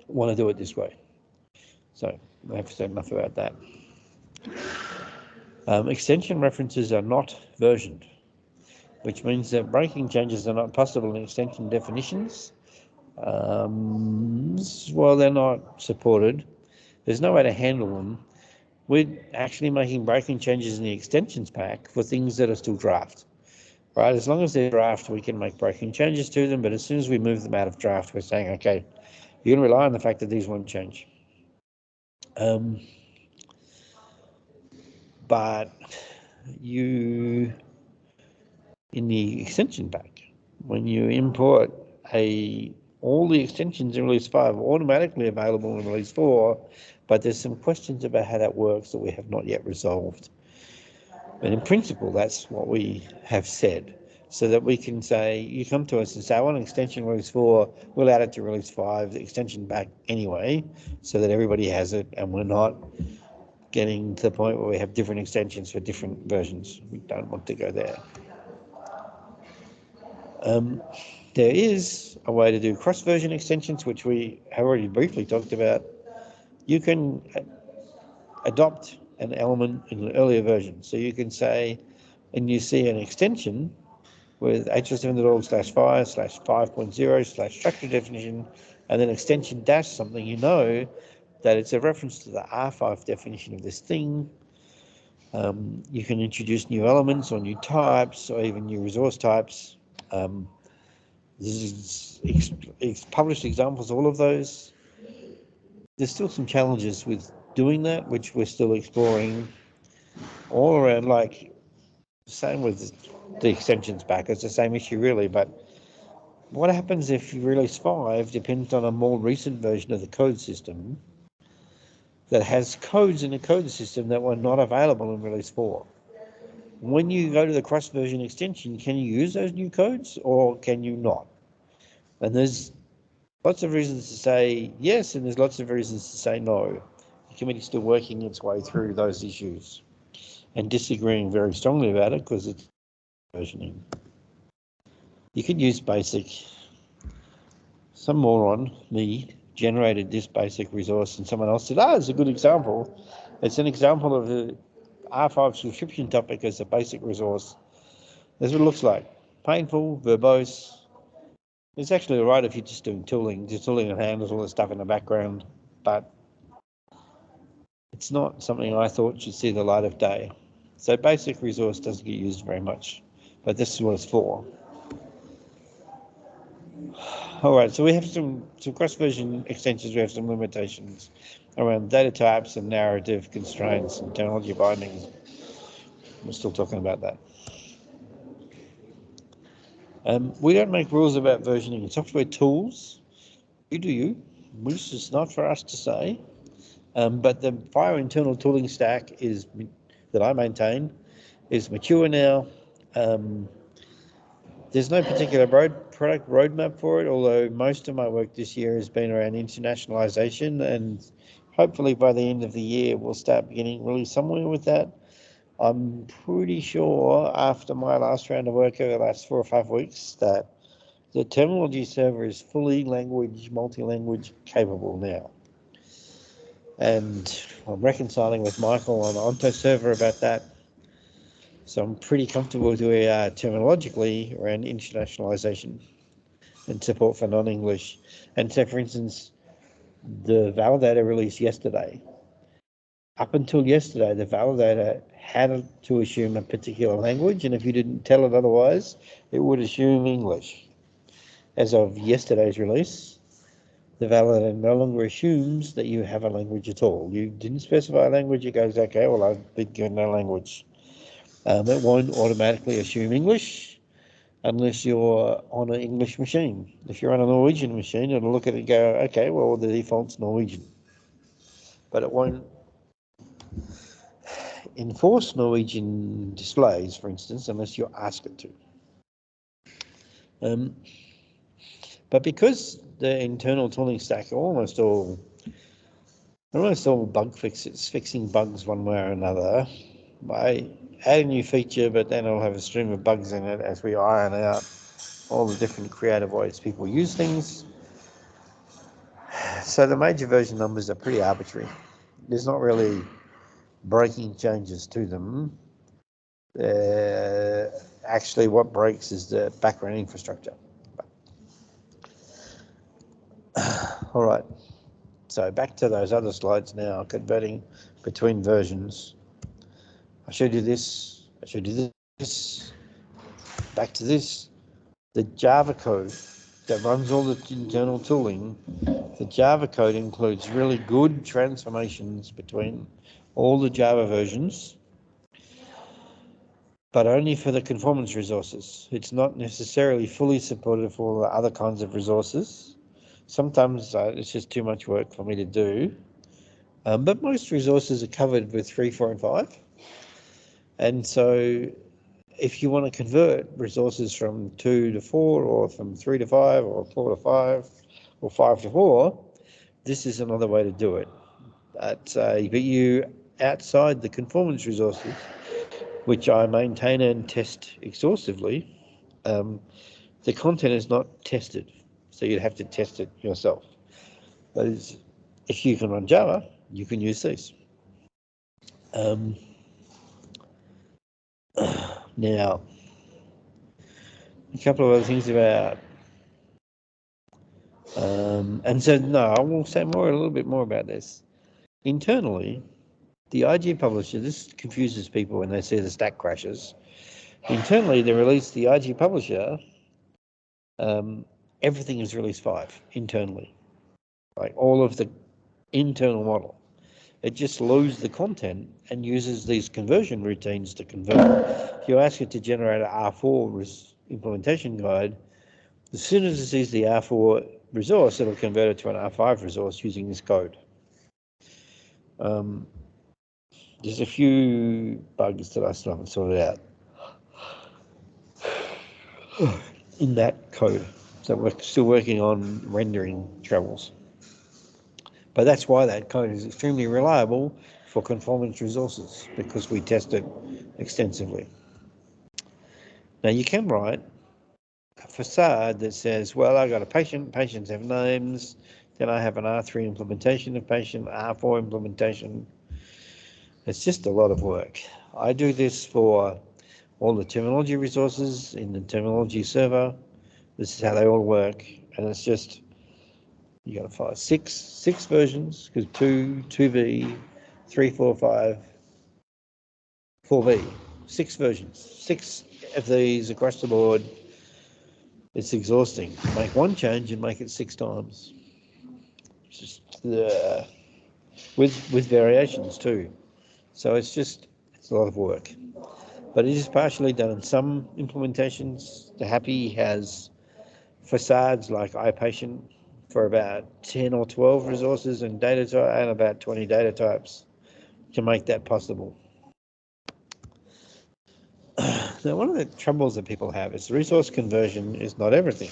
want to do it this way. So I have said enough about that. Extension references are not versioned, which means that breaking changes are not possible in extension definitions. Well, they're not supported. There's no way to handle them. We're actually making breaking changes in the extensions pack for things that are still draft, right? As long as they're draft, we can make breaking changes to them, but as soon as we move them out of draft, we're saying, okay, you can rely on the fact that these won't change. But in the extension pack, when you import all the extensions in release 5 are automatically available in release 4, but there's some questions about how that works that we have not yet resolved. And in principle, that's what we have said, so that we can say, you come to us and say, I want an extension release 4, we'll add it to release 5, the extension back anyway, so that everybody has it, and we're not getting to the point where we have different extensions for different versions. We don't want to go there. There is a way to do cross-version extensions, which we have already briefly talked about. You can adopt an element in an earlier version. So you can say, and you see an extension with HL7.org/FHIR/5.0/structure definition, and then extension dash something, you know that it's a reference to the R5 definition of this thing. You can introduce new elements or new types or even new resource types. This is published examples of all of those. There's still some challenges with doing that, which we're still exploring all around, like same with the extensions back. It's the same issue really, but what happens if you release 5 depends on a more recent version of the code system that has codes in the code system that were not available in release 4. When you go to the cross-version extension, can you use those new codes or can you not? And there's lots of reasons to say yes, and there's lots of reasons to say no. The committee's still working its way through those issues and disagreeing very strongly about it because it's versioning. You could use basic. Some moron, me, generated this basic resource and someone else said, it's a good example. It's an example of the R5 subscription topic as a basic resource. That's what it looks like. Painful, verbose. It's actually all right if you're just doing tooling. Just tooling and handles all the stuff in the background, but it's not something I thought should see the light of day. So basic resource doesn't get used very much, but this is what it's for. All right, so we have some cross-version extensions. We have some limitations around data types and narrative constraints and technology bindings. We're still talking about that. We don't make rules about versioning in software tools. You do you. Which is not for us to say. But the FHIR internal tooling stack is that I maintain is mature now. There's no particular product roadmap for it, although most of my work this year has been around internationalization, and hopefully by the end of the year we'll start getting really somewhere with that. I'm pretty sure after my last round of work over the last 4 or 5 weeks that the terminology server is fully multi-language capable now. And I'm reconciling with Michael on Onto server about that. So I'm pretty comfortable with where we are terminologically around internationalization and support for non-English. And so, for instance, the validator released yesterday. Up until yesterday, the validator had to assume a particular language, and if you didn't tell it otherwise, it would assume English. As of yesterday's release, the validator no longer assumes that you have a language at all. You didn't specify a language, it goes, okay, well, I've been given no language. It won't automatically assume English unless you're on an English machine. If you're on a Norwegian machine, it'll look at it and go, okay, well, the default's Norwegian. But it won't enforce Norwegian displays, for instance, unless you ask it to. But because the internal tooling stack are almost all bug fixes, fixing bugs one way or another, I add a new feature, but then I'll have a stream of bugs in it as we iron out all the different creative ways people use things. So the major version numbers are pretty arbitrary. There's not really breaking changes to them. Actually, what breaks is the background infrastructure. All right, so back to those other slides now, converting between versions. I showed you this, I showed you this, back to this. The Java code that runs all the internal tooling, the Java code includes really good transformations between all the Java versions, but only for the conformance resources. It's not necessarily fully supported for all the other kinds of resources. Sometimes it's just too much work for me to do. But most resources are covered with 3, 4, and 5. And so if you want to convert resources from 2 to 4, or from 3 to 5, or 4 to 5, or 5 to 4, this is another way to do it. But you, outside the conformance resources, which I maintain and test exhaustively, the content is not tested, so you'd have to test it yourself. But if you can run Java, you can use these. Now, a couple of other things about, and so no, I will say a little bit more about this. Internally, the IG publisher, this confuses people when they see the stack crashes. Internally, they release the IG publisher, everything is release 5 internally, like all of the internal model. It just loads the content and uses these conversion routines to convert. If you ask it to generate an R4 implementation guide, as soon as it sees the R4 resource, it'll convert it to an R5 resource using this code. There's a few bugs that I still haven't sorted out in that code. So we're still working on rendering travels. But that's why that code is extremely reliable for conformance resources, because we test it extensively. Now you can write a facade that says, well, I got a patient, patients have names, then I have an R3 implementation of patient, R4 implementation. It's just a lot of work. I do this for all the terminology resources in the terminology server. This is how they all work, and it's just, you got to follow six versions, because 2, 2V, 3, 4, 5, 4V, 6 versions, 6 of these across the board. It's exhausting. Make one change and make it 6 times. Just with variations too. So it's a lot of work. But it is partially done in some implementations. The Happy has facades like iPatient for about 10 or 12 resources and data type, and about 20 data types to make that possible. Now, one of the troubles that people have is resource conversion is not everything.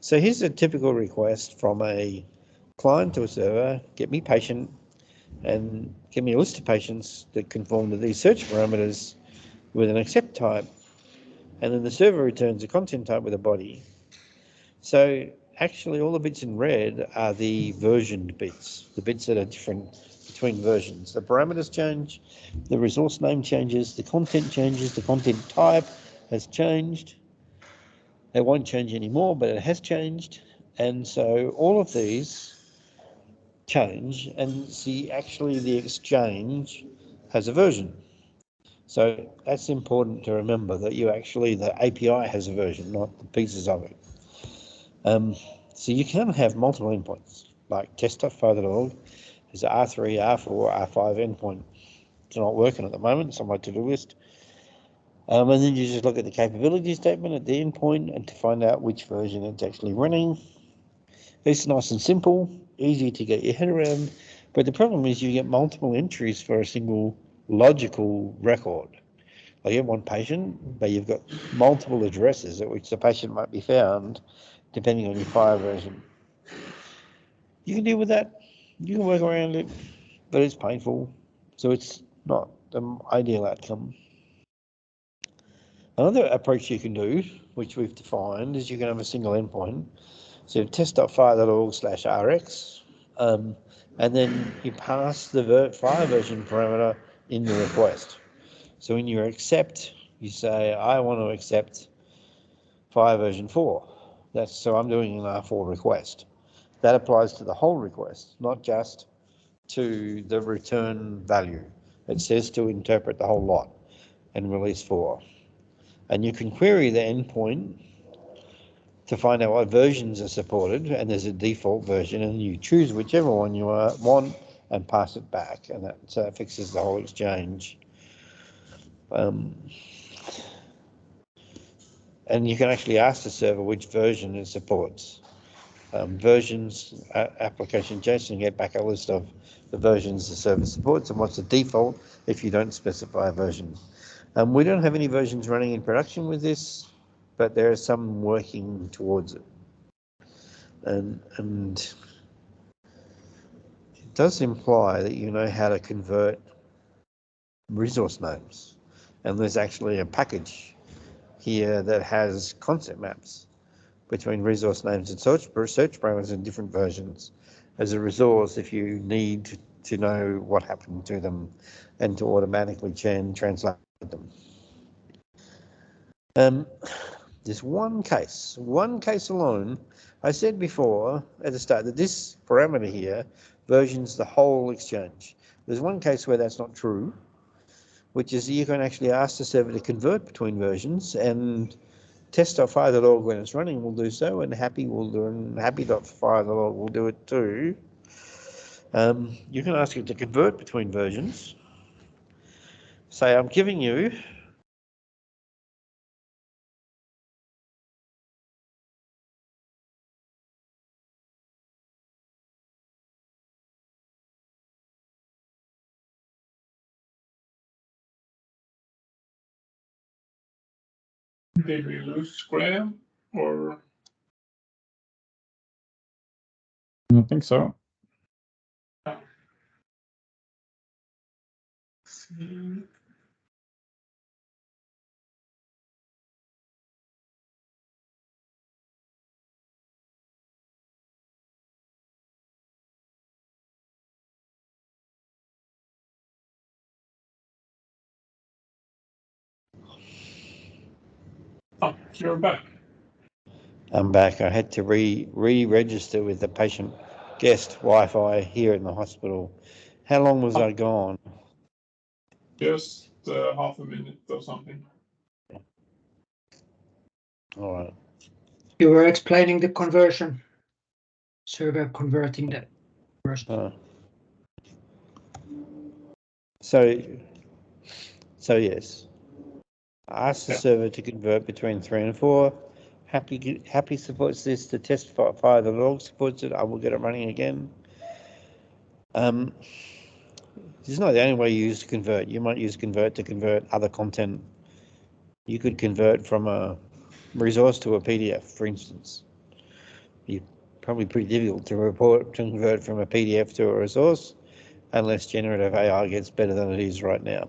So here's a typical request from a client to a server: get me patient and give me a list of patients that conform to these search parameters with an accept type, and then the server returns a content type with a body. So actually all the bits in red are the versioned bits, the bits that are different between versions. The parameters change, the resource name changes, the content changes, the content type has changed. It won't change anymore, but it has changed. And so all of these change, and see, actually the exchange has a version. So that's important to remember, that the API has a version, not the pieces of it. So you can have multiple endpoints, like test.fire.org is an R3, R4, R5 endpoint. It's not working at the moment, it's on my to-do list. And then you just look at the capability statement at the endpoint and to find out which version it's actually running. It's nice and simple, easy to get your head around, but the problem is you get multiple entries for a single logical record. Like you have one patient, but you've got multiple addresses at which the patient might be found, depending on your FHIR version. You can deal with that, you can work around it, but it's painful, so it's not the ideal outcome. Another approach you can do, which we've defined, is you can have a single endpoint. So test.fire.org/rx, and then you pass the FHIR version parameter in the request. So in your accept, you say, I want to accept FHIR version 4. So I'm doing an R4 request. That applies to the whole request, not just to the return value. It says to interpret the whole lot and release 4. And you can query the endpoint to find out what versions are supported, and there's a default version, and you choose whichever one you want and pass it back, and that fixes the whole exchange. And you can actually ask the server which version it supports. versions application JSON, get back a list of the versions the server supports and what's the default if you don't specify a version. We don't have any versions running in production with this, but there are some working towards it. And it does imply that you know how to convert resource names. And there's actually a package here that has concept maps between resource names and search parameters in different versions as a resource if you need to know what happened to them and to automatically translate them. There's one case alone. I said before at the start that this parameter here versions the whole exchange. There's one case where that's not true, which is you can actually ask the server to convert between versions, and test.fire.org when it's running will do so, and happy will do, and happy.fire.org will do it too. You can ask it to convert between versions. Say, I'm giving you Did we lose Grahame, or? I don't think so. Oh, you're back. I'm back. I had to re-register with the patient guest Wi-Fi here in the hospital. How long was I gone? Just half a minute or something. All right. You were explaining the conversion, server converting the version. So yes, I asked the server to convert between 3 and 4. Happy supports this. The test.fire.org supports it. I will get it running again. This is not the only way you use to convert. You might use convert to convert other content. You could convert from a resource to a PDF, for instance. You're probably pretty difficult to convert from a PDF to a resource unless generative AI gets better than it is right now.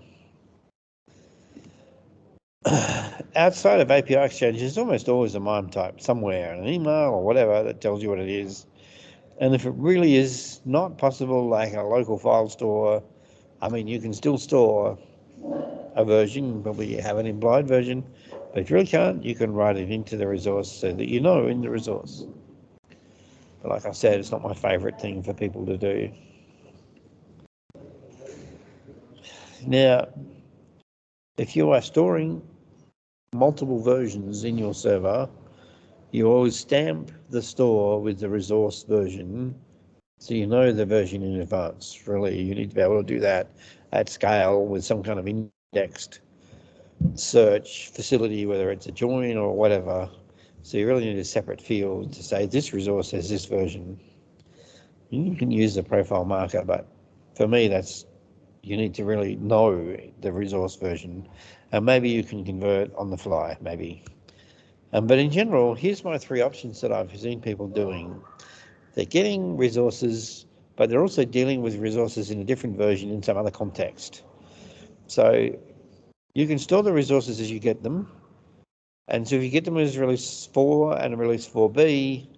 Outside of API exchange, there's almost always a MIME type somewhere, an email or whatever that tells you what it is. And if it really is not possible, like a local file store, I mean, you can still store a version, probably have an implied version, but if you really can't, you can write it into the resource so that you know in the resource. But like I said, it's not my favorite thing for people to do. Now, if you are storing multiple versions in your server, you always stamp the store with the resource version so you know the version in advance. Really, you need to be able to do that at scale with some kind of indexed search facility, whether it's a join or whatever. So you really need a separate field to say this resource has this version. You can use the profile marker, but for me, you need to really know the resource version, and maybe you can convert on the fly, maybe. But in general, here's my 3 options that I've seen people doing. They're getting resources, but they're also dealing with resources in a different version in some other context. So you can store the resources as you get them. And so if you get them as release 4 and a release 4B,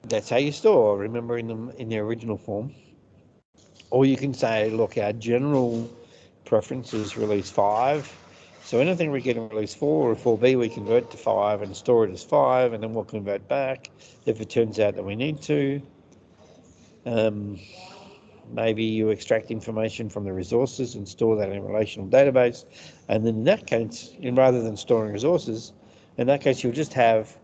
that's how you store, remembering them in their original form. Or you can say, look, our general preference is release 5. So anything we get in release 4 or 4B, we convert to 5 and store it as 5, and then we'll convert back if it turns out that we need to. Maybe you extract information from the resources and store that in a relational database. And then in that case, rather than storing resources, in that case, you'll just have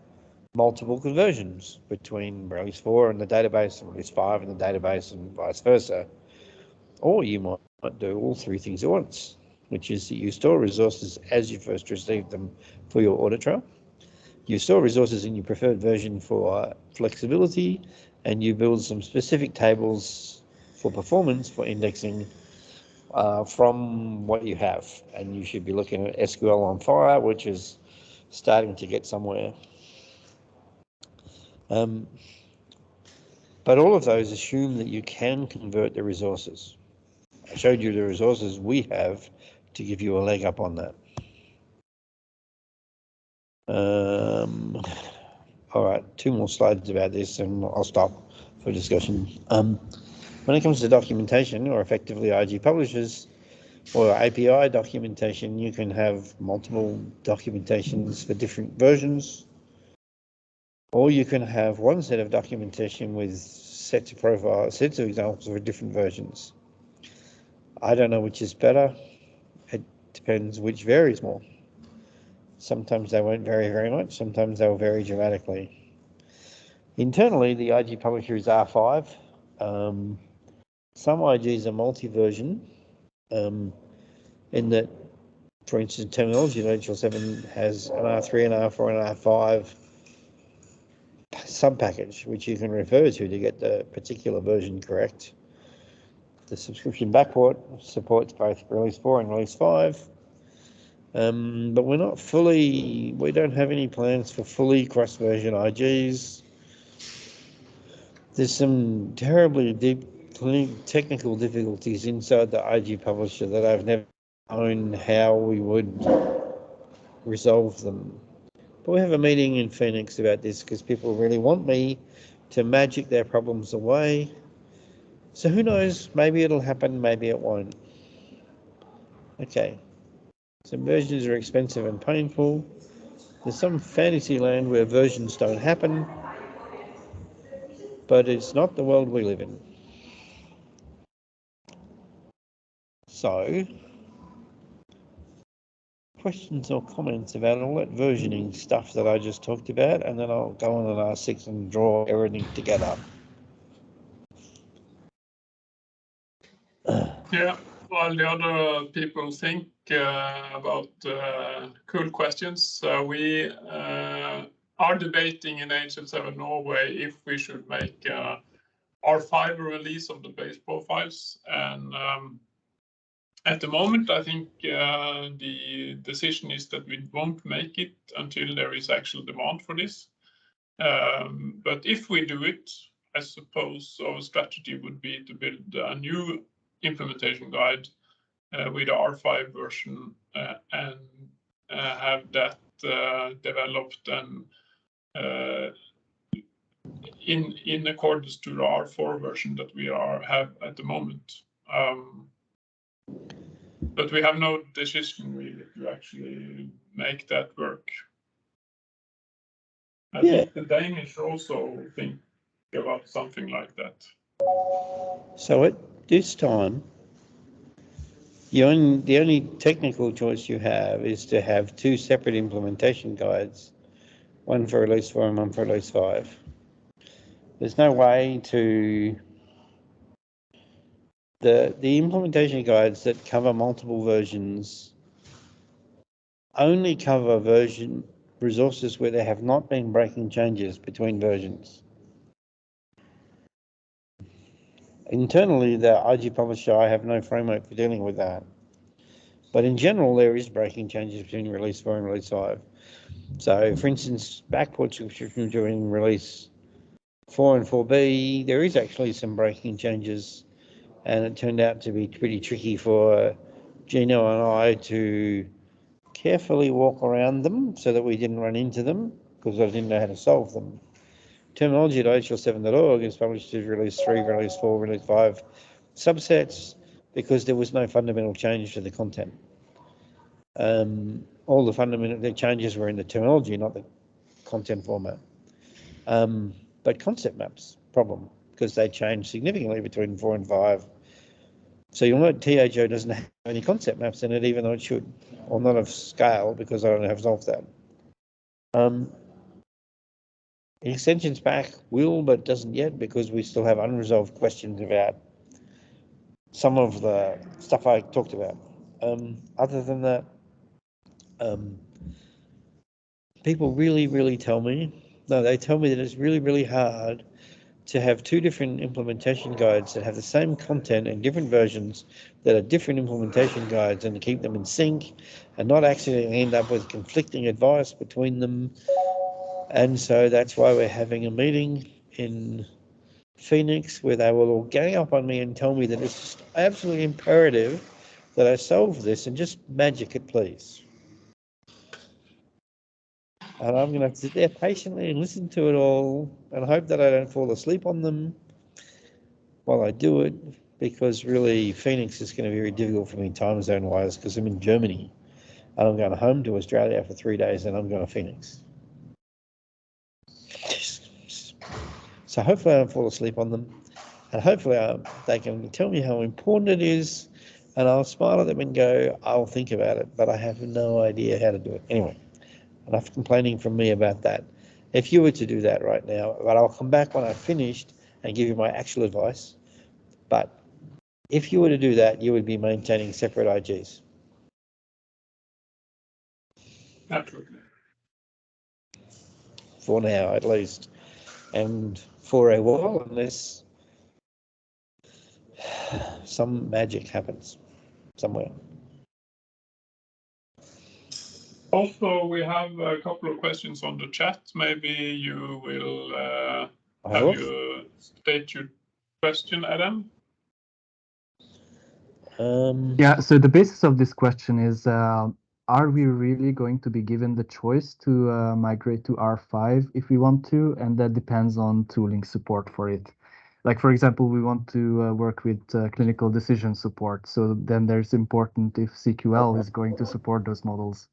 multiple conversions between release 4 and the database and release 5 and the database and vice versa. Or you might do all 3 things at once, which is that you store resources as you first receive them for your audit trail. You store resources in your preferred version for flexibility, and you build some specific tables for performance for indexing from what you have. And you should be looking at SQL on FHIR, which is starting to get somewhere. But all of those assume that you can convert the resources. I showed you the resources we have to give you a leg up on that. All right, 2 more slides about this and I'll stop for discussion. When it comes to documentation, or effectively IG publishers or API documentation, you can have multiple documentations for different versions, or you can have one set of documentation with sets of profiles, sets of examples for different versions. I don't know which is better. It depends which varies more. Sometimes they won't vary very much, sometimes they'll vary dramatically. Internally, the IG publisher is R5. Some IGs are multi-version, in that, for instance, terminology HL7 has an R3, an R4, and R5 sub-package, which you can refer to get the particular version correct. The subscription backport supports both release 4 and release 5. But we don't have any plans for fully cross-version IGs. There's some terribly deep technical difficulties inside the IG publisher that I've never known how we would resolve them. But we have a meeting in Phoenix about this because people really want me to magic their problems away. So who knows, maybe it'll happen, maybe it won't. Okay, some versions are expensive and painful. There's some fantasy land where versions don't happen, but it's not the world we live in. So, questions or comments about all that versioning stuff that I just talked about, and then I'll go on an R6 and draw everything together. Yeah, while the other people think about cool questions, we are debating in HL7 Norway if we should make R5 release of the base profiles. And at the moment, I think the decision is that we won't make it until there is actual demand for this. But if we do it, I suppose our strategy would be to build a new implementation guide with the R5 version and have that developed and in accordance to the R4 version that we have at the moment. But we have no decision really to actually make that work. I think the Danish also think about something like that. So at this time, the only technical choice you have is to have 2 separate implementation guides, one for release 4 and one for release 5. There's no way to... The implementation guides that cover multiple versions only cover version resources where there have not been breaking changes between versions. Internally, the IG publisher, I have no framework for dealing with that. But in general, there is breaking changes between release 4 and release 5. So, for instance, backport subscription during release 4 and 4B, there is actually some breaking changes, and it turned out to be pretty tricky for Gino and I to carefully walk around them so that we didn't run into them, because I didn't know how to solve them. Terminology at HL7.org is published as release 3, release 4, release 5 subsets because there was no fundamental change to the content. All the fundamental changes were in the terminology, not the content format. But concept maps, problem, because they changed significantly between 4 and 5. So you'll note THO doesn't have any concept maps in it, even though it should, or not of scale, because I don't have solved that. Extensions back will, but doesn't yet, because we still have unresolved questions about some of the stuff I talked about. Other than that, people really tell me, no, they tell me that it's really hard to have two different implementation guides that have the same content and different versions that are different implementation guides, and to keep them in sync and not accidentally end up with conflicting advice between them. And so that's why we're having a meeting in Phoenix where they will all gang up on me and tell me that it's just absolutely imperative that I solve this and just magic it, please. And I'm going to have to sit there patiently and listen to it all and hope that I don't fall asleep on them while I do it, because really Phoenix is going to be very difficult for me time zone wise, because I'm in Germany and I'm going home to Australia for 3 days and I'm going to Phoenix. So hopefully I don't fall asleep on them, and hopefully they can tell me how important it is, and I'll smile at them and go, I'll think about it, but I have no idea how to do it. Anyway, enough complaining from me about that. If you were to do that right now, but I'll come back when I've finished and give you my actual advice. But if you were to do that, you would be maintaining separate IGs. Absolutely. For now, at least. And for a while, unless some magic happens somewhere. Also, we have a couple of questions on the chat. Maybe you will have you state your question, Adam? Yeah, so the basis of this question is, are we really going to be given the choice to migrate to R5 if we want to? And that depends on tooling support for it. Like, for example, we want to work with clinical decision support. So then there's important if CQL is going to support those models.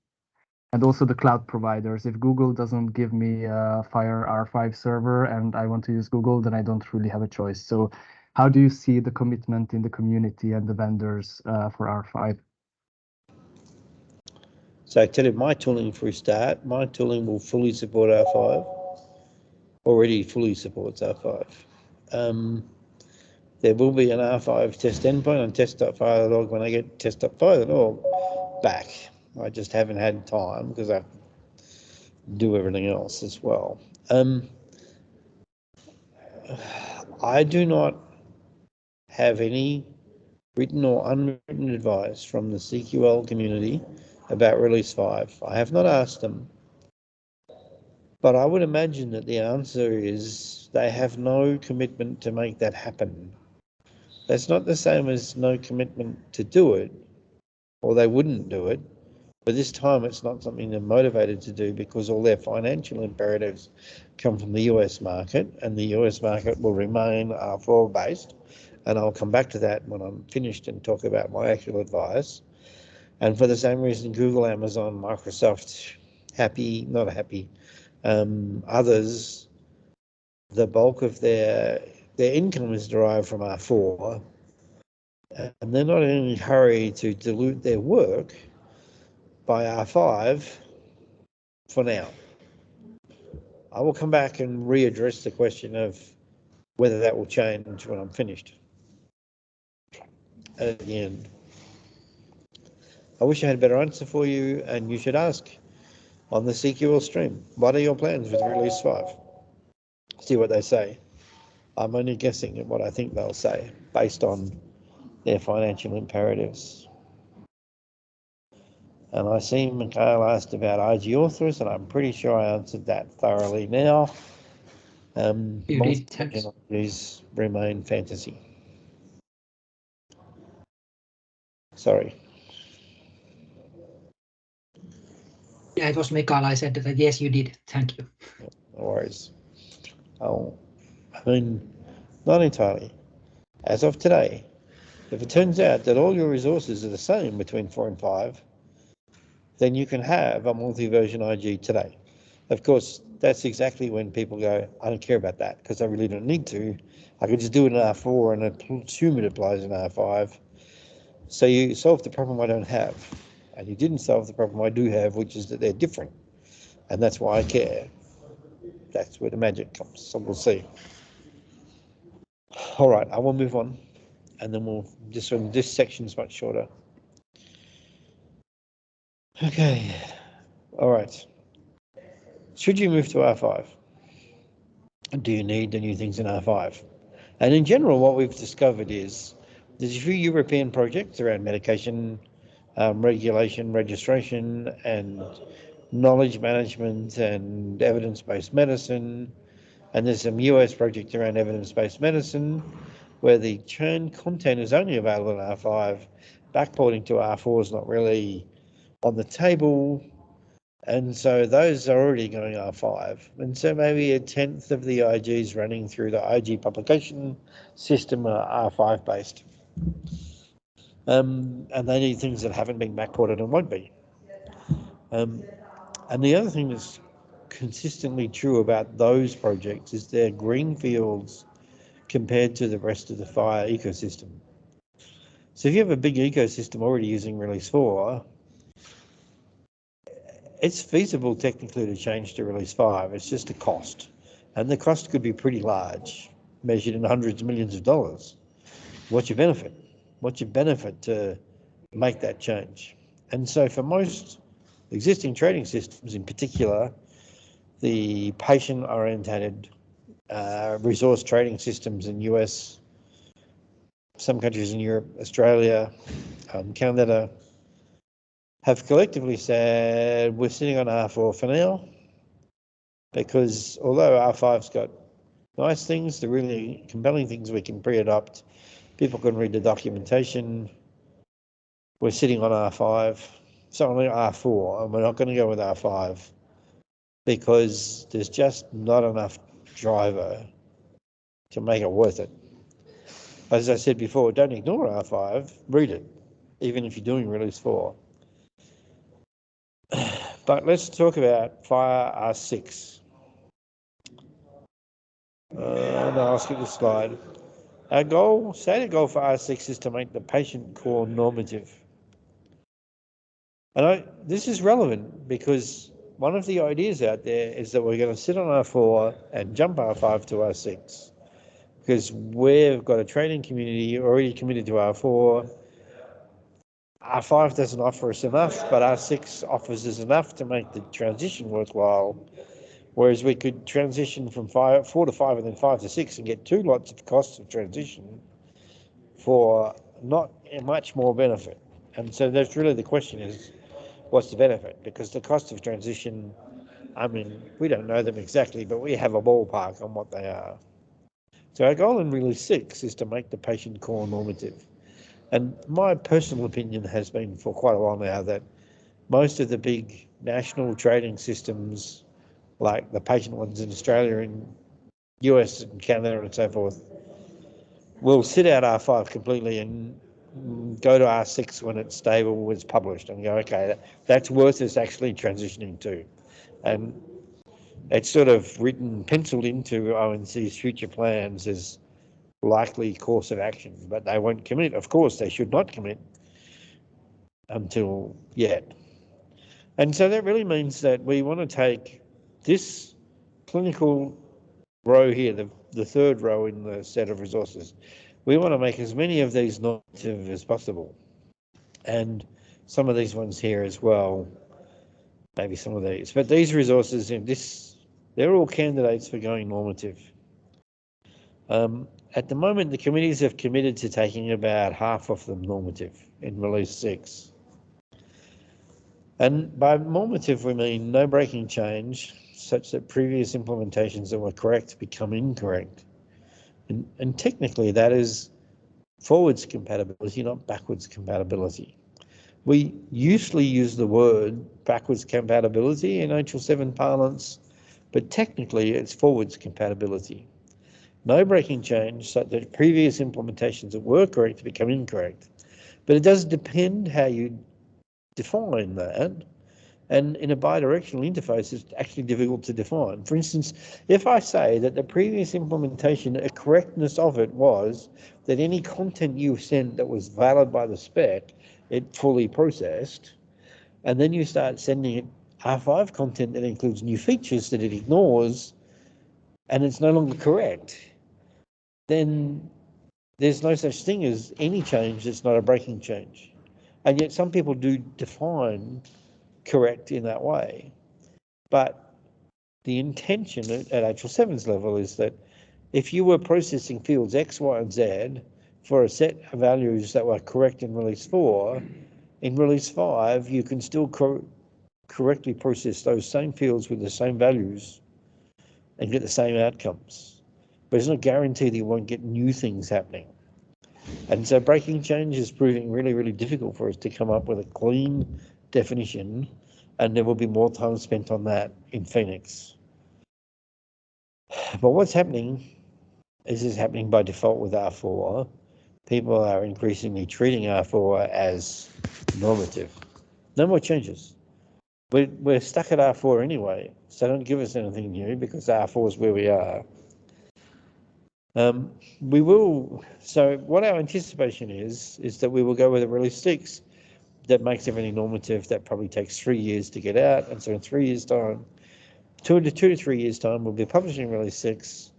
And also the cloud providers. If Google doesn't give me a FHIR R5 server and I want to use Google, then I don't really have a choice. So how do you see the commitment in the community and the vendors for R5? So I tell you, my tooling for a start, my tooling will fully support R5. Already fully supports R5. There will be an R5 test endpoint on test.fire.org when I get test.fire.org back. I just haven't had time because I do everything else as well. I do not have any written or unwritten advice from the CQL community about release 5. I have not asked them, but I would imagine that the answer is they have no commitment to make that happen. That's not the same as no commitment to do it, or they wouldn't do it. But this time it's not something they're motivated to do because all their financial imperatives come from the US market, and the US market will remain R4 based. And I'll come back to that when I'm finished and talk about my actual advice. And for the same reason, Google, Amazon, Microsoft, not happy, others, the bulk of their income is derived from R4, and they're not in any hurry to dilute their work by R5 for now. I will come back and readdress the question of whether that will change when I'm finished at the end. I wish I had a better answer for you, and you should ask on the CQL stream, what are your plans with release 5? See what they say. I'm only guessing at what I think they'll say based on their financial imperatives. And I see Mikhail asked about IG authors, and I'm pretty sure I answered that thoroughly now. You did, thanks. These remain fantasy. Sorry. Yeah, it was Mikael. I said that yes, you did. Thank you. No worries. Oh, I mean, not entirely. As of today, if it turns out that all your resources are the same between 4 and 5, then you can have a multi-version IG today. Of course, that's exactly when people go, I don't care about that because I really don't need to. I could just do it in R4 and assume it applies in R5. So you solve the problem I don't have. And you didn't solve the problem I do have, which is that they're different. And that's why I care. That's where the magic comes. So we'll see. All right, I will move on. And then this section is much shorter. Okay. All right. Should you move to R5? Do you need the new things in R5? And in general, what we've discovered is there's a few European projects around medication regulation, registration, and knowledge management and evidence-based medicine. And there's some US project around evidence-based medicine where the churn content is only available in R5. Backporting to R4 is not really on the table. And so those are already going R5. And so maybe a tenth of the IGs running through the IG publication system are R5 based. And they need things that haven't been backported and won't be. And the other thing that's consistently true about those projects is they're greenfields compared to the rest of the FHIR ecosystem. So if you have a big ecosystem already using Release 4, it's feasible technically to change to Release 5. It's just a cost. And the cost could be pretty large, measured in hundreds of millions of dollars. What's your benefit? What's your benefit to make that change? And so for most existing trading systems in particular, the patient-oriented resource trading systems in US, some countries in Europe, Australia, Canada, have collectively said we're sitting on R4 for now, because although R5's got nice things, the really compelling things we can pre-adopt, people can read the documentation, we're sitting on R5, so only R4, and we're not going to go with R5 because there's just not enough driver to make it worth it. As I said before, don't ignore R5, read it, even if you're doing Release 4. But let's talk about FHIR R6. And I'll skip this slide. Our stated goal for R6 is to make the patient core normative. And this is relevant because one of the ideas out there is that we're going to sit on R4 and jump R5 to R6 because we've got a trading community already committed to R4. R5 doesn't offer us enough, but R6 offers us enough to make the transition worthwhile. Whereas we could transition from 4 to 5 and then 5 to 6 and get 2 lots of costs of transition for not much more benefit. And so that's really the question is, what's the benefit? Because the cost of transition, I mean, we don't know them exactly, but we have a ballpark on what they are. So our goal in Release 6 is to make the patient core normative. And my personal opinion has been for quite a while now that most of the big national trading systems, like the patient ones in Australia and US and Canada and so forth, will sit out R5 completely and go to R6 when it's stable, when it's published, and go, okay, that's worth us actually transitioning to. And it's sort of penciled into ONC's future plans as likely course of action, but they won't commit. Of course, they should not commit until yet. And so that really means that we want to take this clinical row here, the third row in the set of resources, we want to make as many of these normative as possible. And some of these ones here as well, maybe some of these. But these resources in this, they're all candidates for going normative. At the moment, the committees have committed to taking about half of them normative in Release 6. And by normative, we mean no breaking change, such that previous implementations that were correct become incorrect. And technically, that is forwards compatibility, not backwards compatibility. We usually use the word backwards compatibility in HL7 parlance, but technically it's forwards compatibility. No breaking change, so that previous implementations that were correct become incorrect. But it does depend how you define that. And in a bidirectional interface, it's actually difficult to define. For instance, if I say that the previous implementation, a correctness of it was that any content you sent that was valid by the spec, it fully processed, and then you start sending it R5 content that includes new features that it ignores, and it's no longer correct, then there's no such thing as any change that's not a breaking change. And yet some people do define correct in that way. But the intention at HL7's level is that if you were processing fields X, Y, and Z for a set of values that were correct in release 4, in release 5, you can still correctly process those same fields with the same values and get the same outcomes. But it's not guaranteed that you won't get new things happening. And so breaking change is proving really, really difficult for us to come up with a clean definition, and there will be more time spent on that in Phoenix. But what's happening is happening by default with R4. People are increasingly treating R4 as normative. No more changes. We're stuck at R4 anyway, so don't give us anything new because R4 is where we are. We will, so what our anticipation is that we will go with a release 6 that makes everything normative. That probably takes 3 years to get out, and so in 3 years' time, 2 to 3 years' time, we'll be publishing release 6,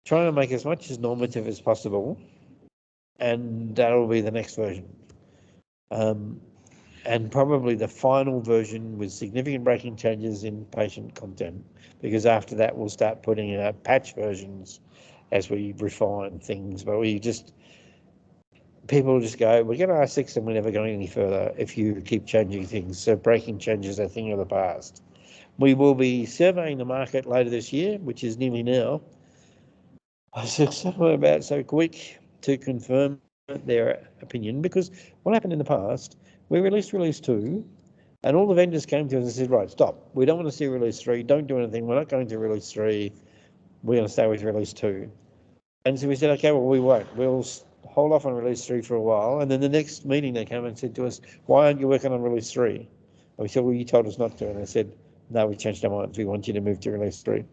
trying to make as much as normative as possible, and that'll be the next version. And probably the final version with significant breaking changes in patient content, because after that we'll start putting out patch versions as we refine things. But people just go, we're going to R6 and we're never going any further if you keep changing things. So breaking changes are a thing of the past. We will be surveying the market later this year, which is nearly now. Somewhere about so quick to confirm their opinion, because what happened in the past, we released release 2 and all the vendors came to us and said, right, stop. We don't want to see release 3. Don't do anything. We're not going to release 3. We're going to stay with release 2. And so we said, okay, well, we won't. We'll hold off on release 3 for a while. And then the next meeting they came and said to us, why aren't you working on release 3? And we said, well, you told us not to. And they said, no, we changed our minds. We want you to move to release 3.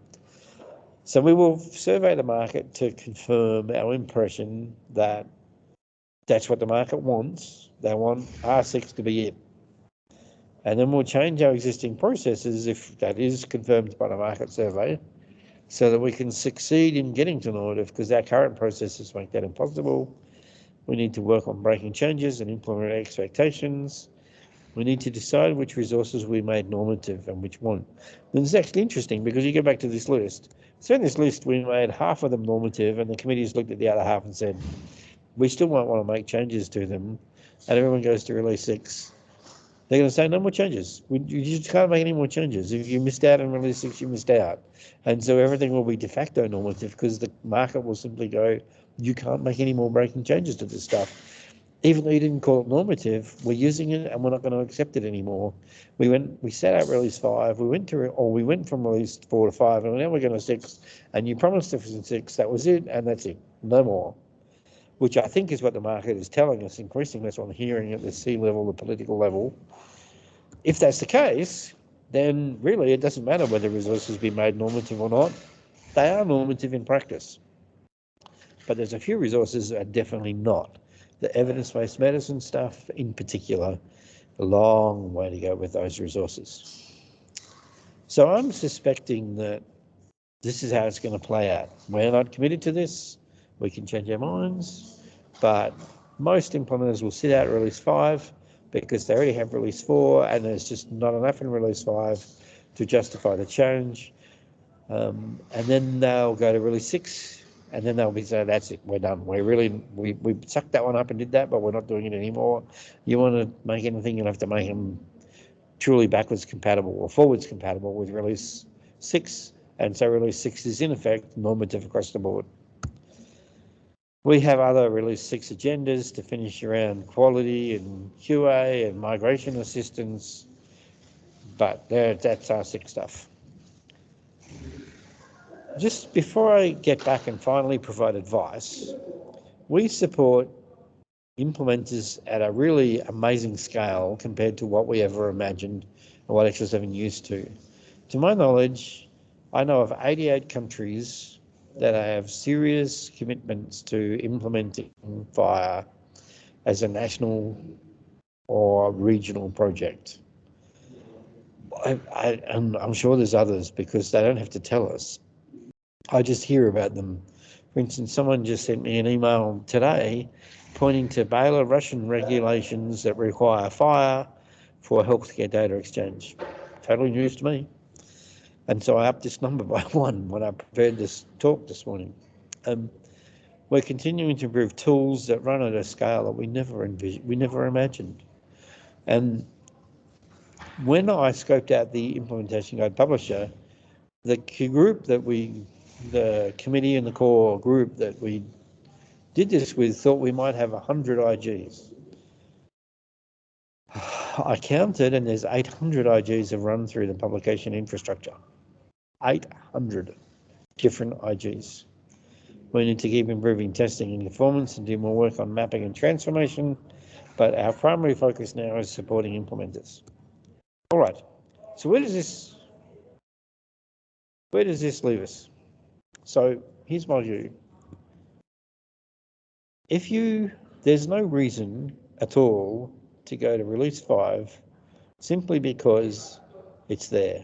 So we will survey the market to confirm our impression that that's what the market wants. They want R6 to be it. And then we'll change our existing processes if that is confirmed by the market survey, so that we can succeed in getting to normative, because our current processes make that impossible. We need to work on breaking changes and implement expectations. We need to decide which resources we made normative and which won't. And it's actually interesting because you go back to this list. So in this list, we made half of them normative, and the committees looked at the other half and said, we still won't want to make changes to them. And everyone goes to release 6. They're going to say, no more changes. You just can't make any more changes. If you missed out on release 6, you missed out. And so everything will be de facto normative, because the market will simply go, you can't make any more breaking changes to this stuff. Even though you didn't call it normative, we're using it and we're not going to accept it anymore. We set out release 5, we went from release 4 to 5, and now we're going to 6, and you promised us in 6, that was it, and that's it, no more. Which I think is what the market is telling us increasingly. That's what I'm hearing at the C-level, the political level. If that's the case, then really it doesn't matter whether resources be made normative or not. They are normative in practice. But there's a few resources that are definitely not. The evidence-based medicine stuff in particular, a long way to go with those resources. So I'm suspecting that this is how it's going to play out. We're not committed to this. We can change our minds, but most implementers will sit out release 5 because they already have release 4 and there's just not enough in release 5 to justify the change. And then they'll go to release 6 and then they'll be saying, that's it, we're done. We sucked that one up and did that, but we're not doing it anymore. You want to make anything, you'll have to make them truly backwards compatible or forwards compatible with release 6. And so release 6 is in effect normative across the board. We have other release 6 agendas to finish around quality and QA and migration assistance, but that's R6 stuff. Just before I get back and finally provide advice, we support implementers at a really amazing scale compared to what we ever imagined or what HL7 used to. To my knowledge, I know of 88 countries that have serious commitments to implementing FHIR as a national or regional project. I'm sure there's others because they don't have to tell us. I just hear about them. For instance, someone just sent me an email today pointing to Belarusian regulations that require FHIR for healthcare data exchange. Totally news to me. And so I upped this number by 1 when I prepared this talk this morning. We're continuing to improve tools that run at a scale that we never imagined. And when I scoped out the implementation guide publisher, the group that the committee and the core group that we did this with thought we might have 100 IGs. I counted, and there's 800 IGs have run through the publication infrastructure. 800 different IGs. We need to keep improving testing and performance and do more work on mapping and transformation, but our primary focus now is supporting implementers. All right, so where does this leave us? So here's my view. There's no reason at all to go to release 5 simply because it's there.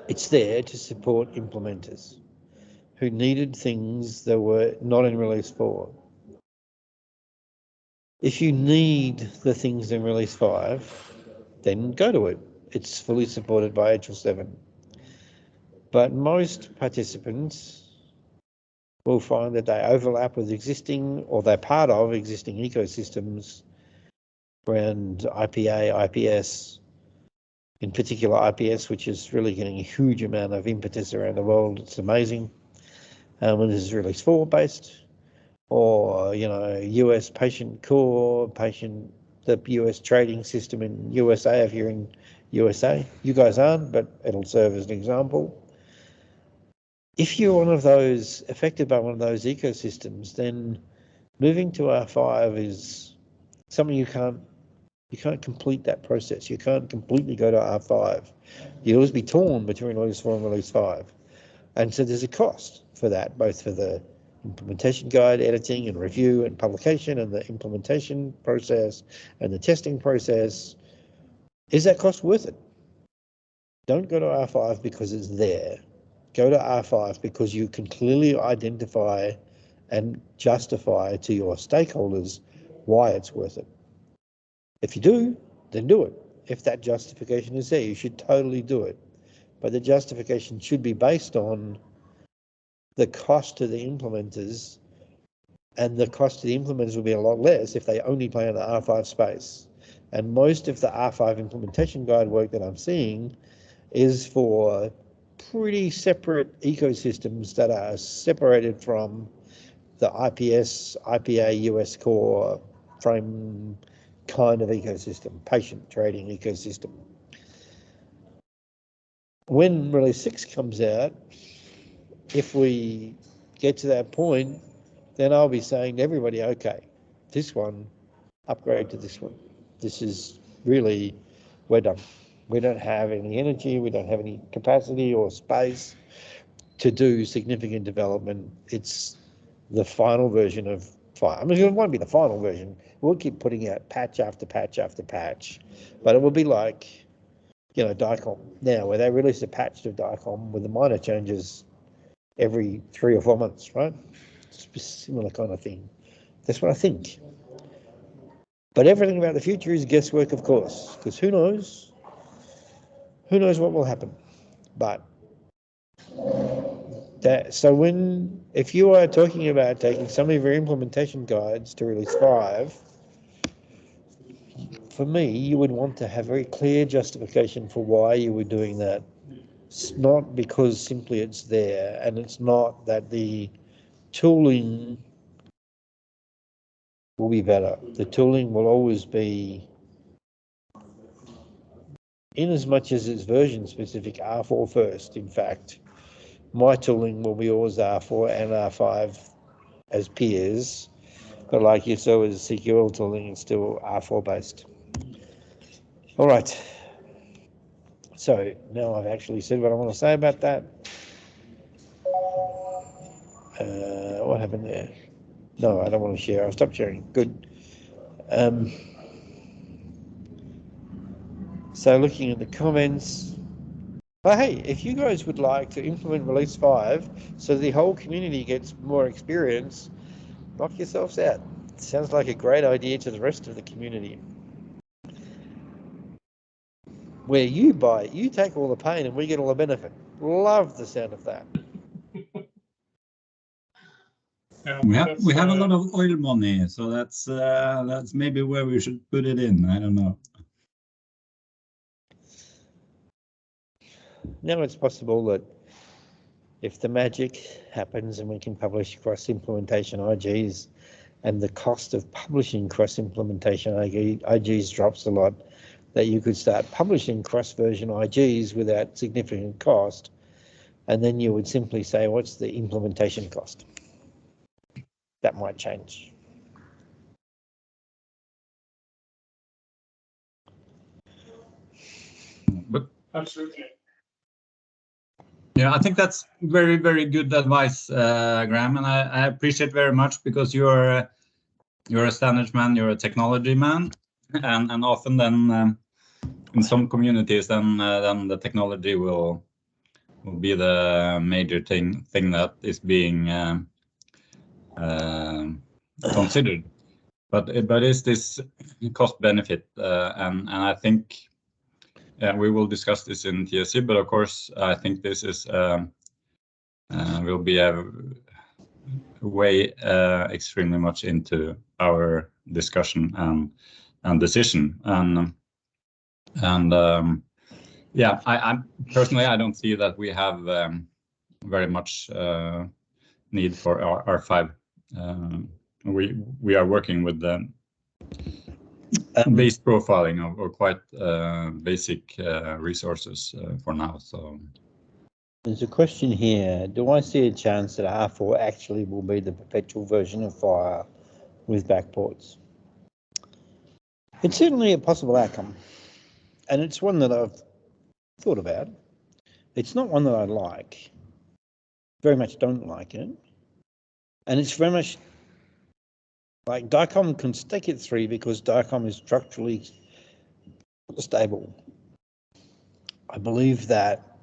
It's there to support implementers who needed things that were not in release 4. If you need the things in release 5, then go to it. It's fully supported by HL7. But most participants will find that they overlap with existing, or they're part of existing ecosystems around IPA, IPS, in particular IPS, which is really getting a huge amount of impetus around the world. It's amazing. And this is release 4 based, or US patient core, the US trading system in USA, if you're in USA. You guys aren't, but it'll serve as an example. If you're affected by one of those ecosystems, then moving to R5 is something you can't complete that process. You can't completely go to R5. You'll always be torn between release 4 and release 5. And so there's a cost for that, both for the implementation guide, editing and review and publication, and the implementation process and the testing process. Is that cost worth it? Don't go to R5 because it's there. Go to R5 because you can clearly identify and justify to your stakeholders why it's worth it. If you do, then do it. If that justification is there, you should totally do it. But the justification should be based on the cost to the implementers, and the cost to the implementers will be a lot less if they only play in the R5 space. And most of the R5 implementation guide work that I'm seeing is for pretty separate ecosystems that are separated from the IPS, IPA, US core frame kind of ecosystem, patient trading ecosystem. When release 6 comes out, if we get to that point, then I'll be saying to everybody, okay, this one, upgrade to this one. This is really, we're done. We don't have any energy, we don't have any capacity or space to do significant development. It's the final version of FHIR. I mean, it won't be the final version. We'll keep putting out patch after patch after patch, but it will be like, DICOM now, where they release a patch to DICOM with the minor changes every 3 or 4 months, right? It's a similar kind of thing. That's what I think. But everything about the future is guesswork, of course, because who knows? Who knows what will happen? But if you are talking about taking some of your implementation guides to release 5, for me, you would want to have very clear justification for why you were doing that. It's not because simply it's there, and it's not that the tooling will be better. The tooling will always be, in as much as it's version specific, R4 first. In fact, my tooling will be always R4 and R5 as peers, but like you saw with CQL tooling, it's still R4 based. All right. So now I've actually said what I want to say about that. What happened there? No, I don't want to share. I'll stop sharing. Good. So looking at the comments. But hey, if you guys would like to implement release 5 so the whole community gets more experience, knock yourselves out. It sounds like a great idea to the rest of the community. where you buy it, you take all the pain and we get all the benefit. Love the sound of that. Yeah, we have a lot of oil money, so that's maybe where we should put it in. I don't know. Now it's possible that if the magic happens and we can publish cross-implementation IGs and the cost of publishing cross-implementation IGs drops a lot, that you could start publishing cross-version IGs without significant cost, and then you would simply say, what's the implementation cost? That might change. But absolutely. yeah, I think that's very, very good advice, Grahame, and I appreciate very much, because you're a standards man, you're a technology man, and often then in some communities then the technology will be the major thing that is being considered. But is this cost benefit, and I think we will discuss this in TSC, but of course I think this is will be a way extremely much into our discussion and decision, and yeah, I personally I don't see that we have very much need for R5. We are working with the base profiling or quite basic resources for now. So there's a question here. Do I see a chance that R4 actually will be the perpetual version of FHIR with backports? It's certainly a possible outcome, and it's one that I've thought about. It's not one that I like. Very much don't like it. And it's very much like DICOM can stick at 3 because DICOM is structurally stable. I believe that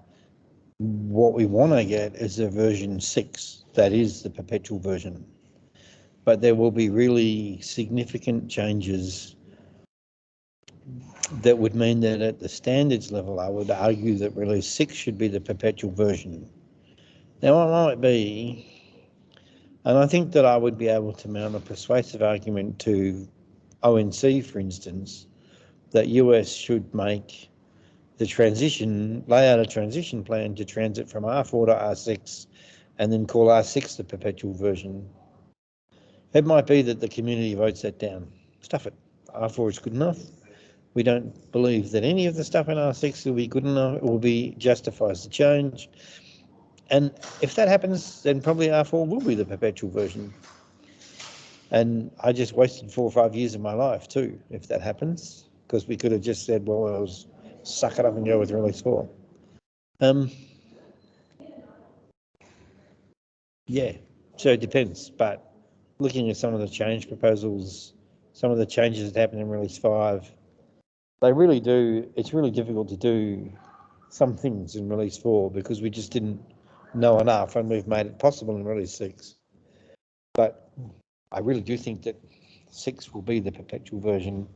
what we want to get is a version 6 that is the perpetual version. But there will be really significant changes that would mean that at the standards level, I would argue that release 6 should be the perpetual version. Now, it might be, and I think that I would be able to mount a persuasive argument to ONC, for instance, that US should make the transition, lay out a transition plan to transit from R4 to R6, and then call R6 the perpetual version. It might be that the community votes that down. Stuff it. R4 is good enough. We don't believe that any of the stuff in R6 will be good enough, it will be justifies the change. And if that happens, then probably R4 will be the perpetual version. And I just wasted 4 or 5 years of my life too, if that happens, because we could have just said, well, I'll suck it up and go with release 4. Yeah, so it depends. But looking at some of the change proposals, some of the changes that happened in release 5, they really do, it's really difficult to do some things in release 4 because we just didn't know enough, and we've made it possible in release 6. But I really do think that 6 will be the perpetual version.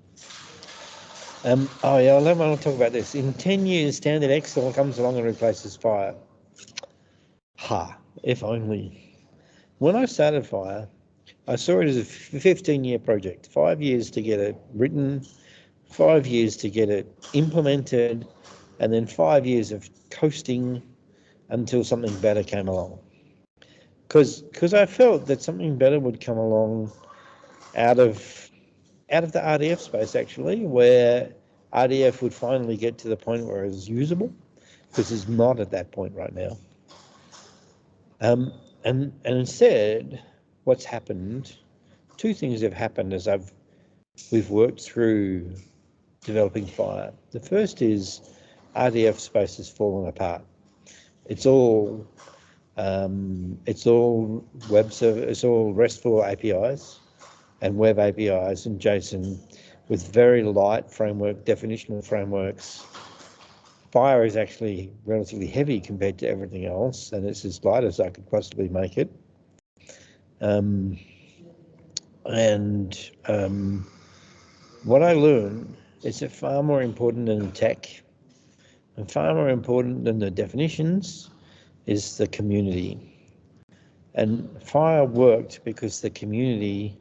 Oh yeah, I want to talk about this. In 10 years, Standard Excel comes along and replaces FHIR. Ha, if only. When I started FHIR, I saw it as a 15-year project, 5 years to get it written, 5 years to get it implemented, and then 5 years of coasting until something better came along. Because I felt that something better would come along out of the RDF space, actually, where RDF would finally get to the point where it was usable, because it's not at that point right now. And instead, what's happened, 2 things have happened as we've worked through developing FHIR. The first is RDF space has fallen apart. It's all web server, it's all RESTful APIs and web APIs and JSON with very light framework, definitional frameworks. FHIR is actually relatively heavy compared to everything else, and it's as light as I could possibly make it. What I learned is that far more important than tech and far more important than the definitions is the community. And FHIR worked because the community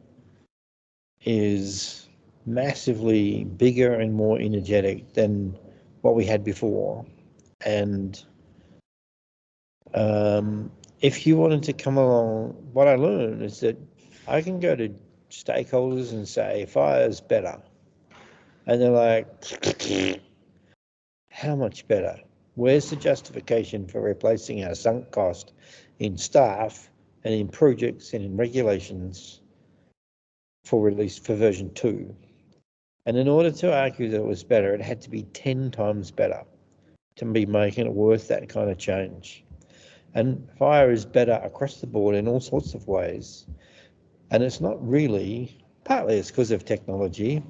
is massively bigger and more energetic than what we had before. And if you wanted to come along, what I learned is that I can go to stakeholders and say, FHIR is better. And they're like, how much better? Where's the justification for replacing our sunk cost in staff and in projects and in regulations for release for version 2? And in order to argue that it was better, it had to be 10 times better to be making it worth that kind of change. And FHIR is better across the board in all sorts of ways. And it's not really, partly it's because of technology,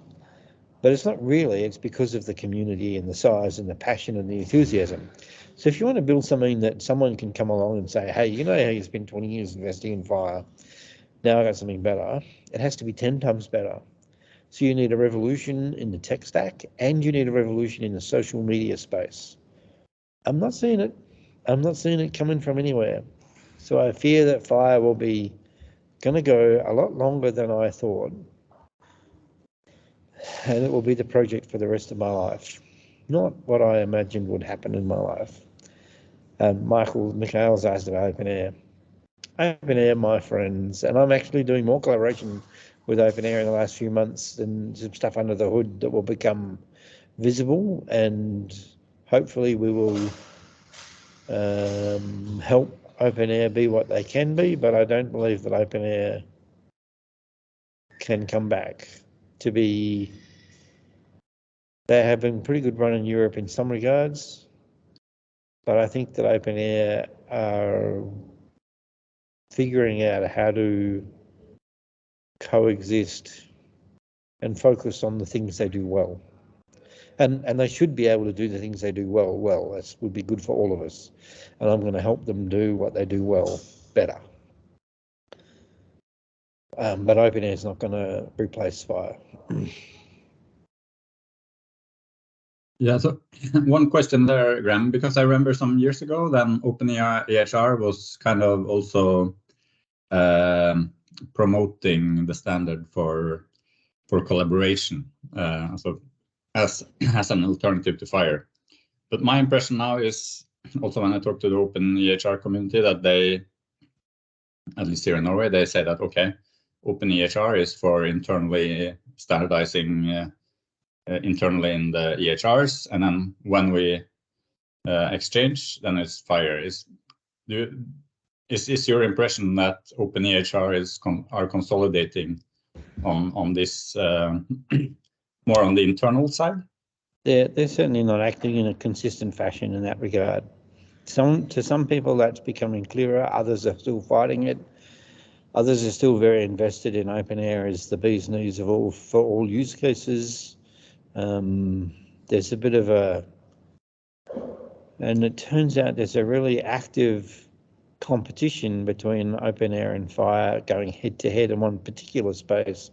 but it's not really, it's because of the community and the size and the passion and the enthusiasm. So if you want to build something that someone can come along and say, hey, you know how you spent 20 years investing in FHIR, now I got something better, it has to be 10 times better. So you need a revolution in the tech stack and you need a revolution in the social media space. I'm not seeing it coming from anywhere. So I fear that FHIR will be going to go a lot longer than I thought. And it will be the project for the rest of my life. Not what I imagined would happen in my life. Michael's asked about OpenAir. OpenAir, my friends, and I'm actually doing more collaboration with OpenAir in the last few months and some stuff under the hood that will become visible, and hopefully we will help OpenAir be what they can be, but I don't believe that OpenAir can come back to be. They have been pretty good run in Europe in some regards, but I think that OpenAir are figuring out how to coexist and focus on the things they do well. And they should be able to do the things they do well. That would be good for all of us. And I'm going to help them do what they do well better. But OpenAir is not going to replace FHIR. Yeah, so one question there, Grahame, because I remember some years ago then OpenAI EHR was kind of also promoting the standard for collaboration, so as an alternative to FHIR. But my impression now is also when I talk to the Open EHR community that they, at least here in Norway, they say that okay, Open EHR is for internally standardizing internally in the EHRs, and then when we exchange, then it's FHIR. Is your impression that Open EHR are consolidating on this more on the internal side? They're certainly not acting in a consistent fashion in that regard. To some people that's becoming clearer, others are still fighting it. Others are still very invested in OpenAir as the bee's knees for all use cases. There's a bit of and it turns out there's a really active competition between OpenAir and FHIR going head to head in one particular space,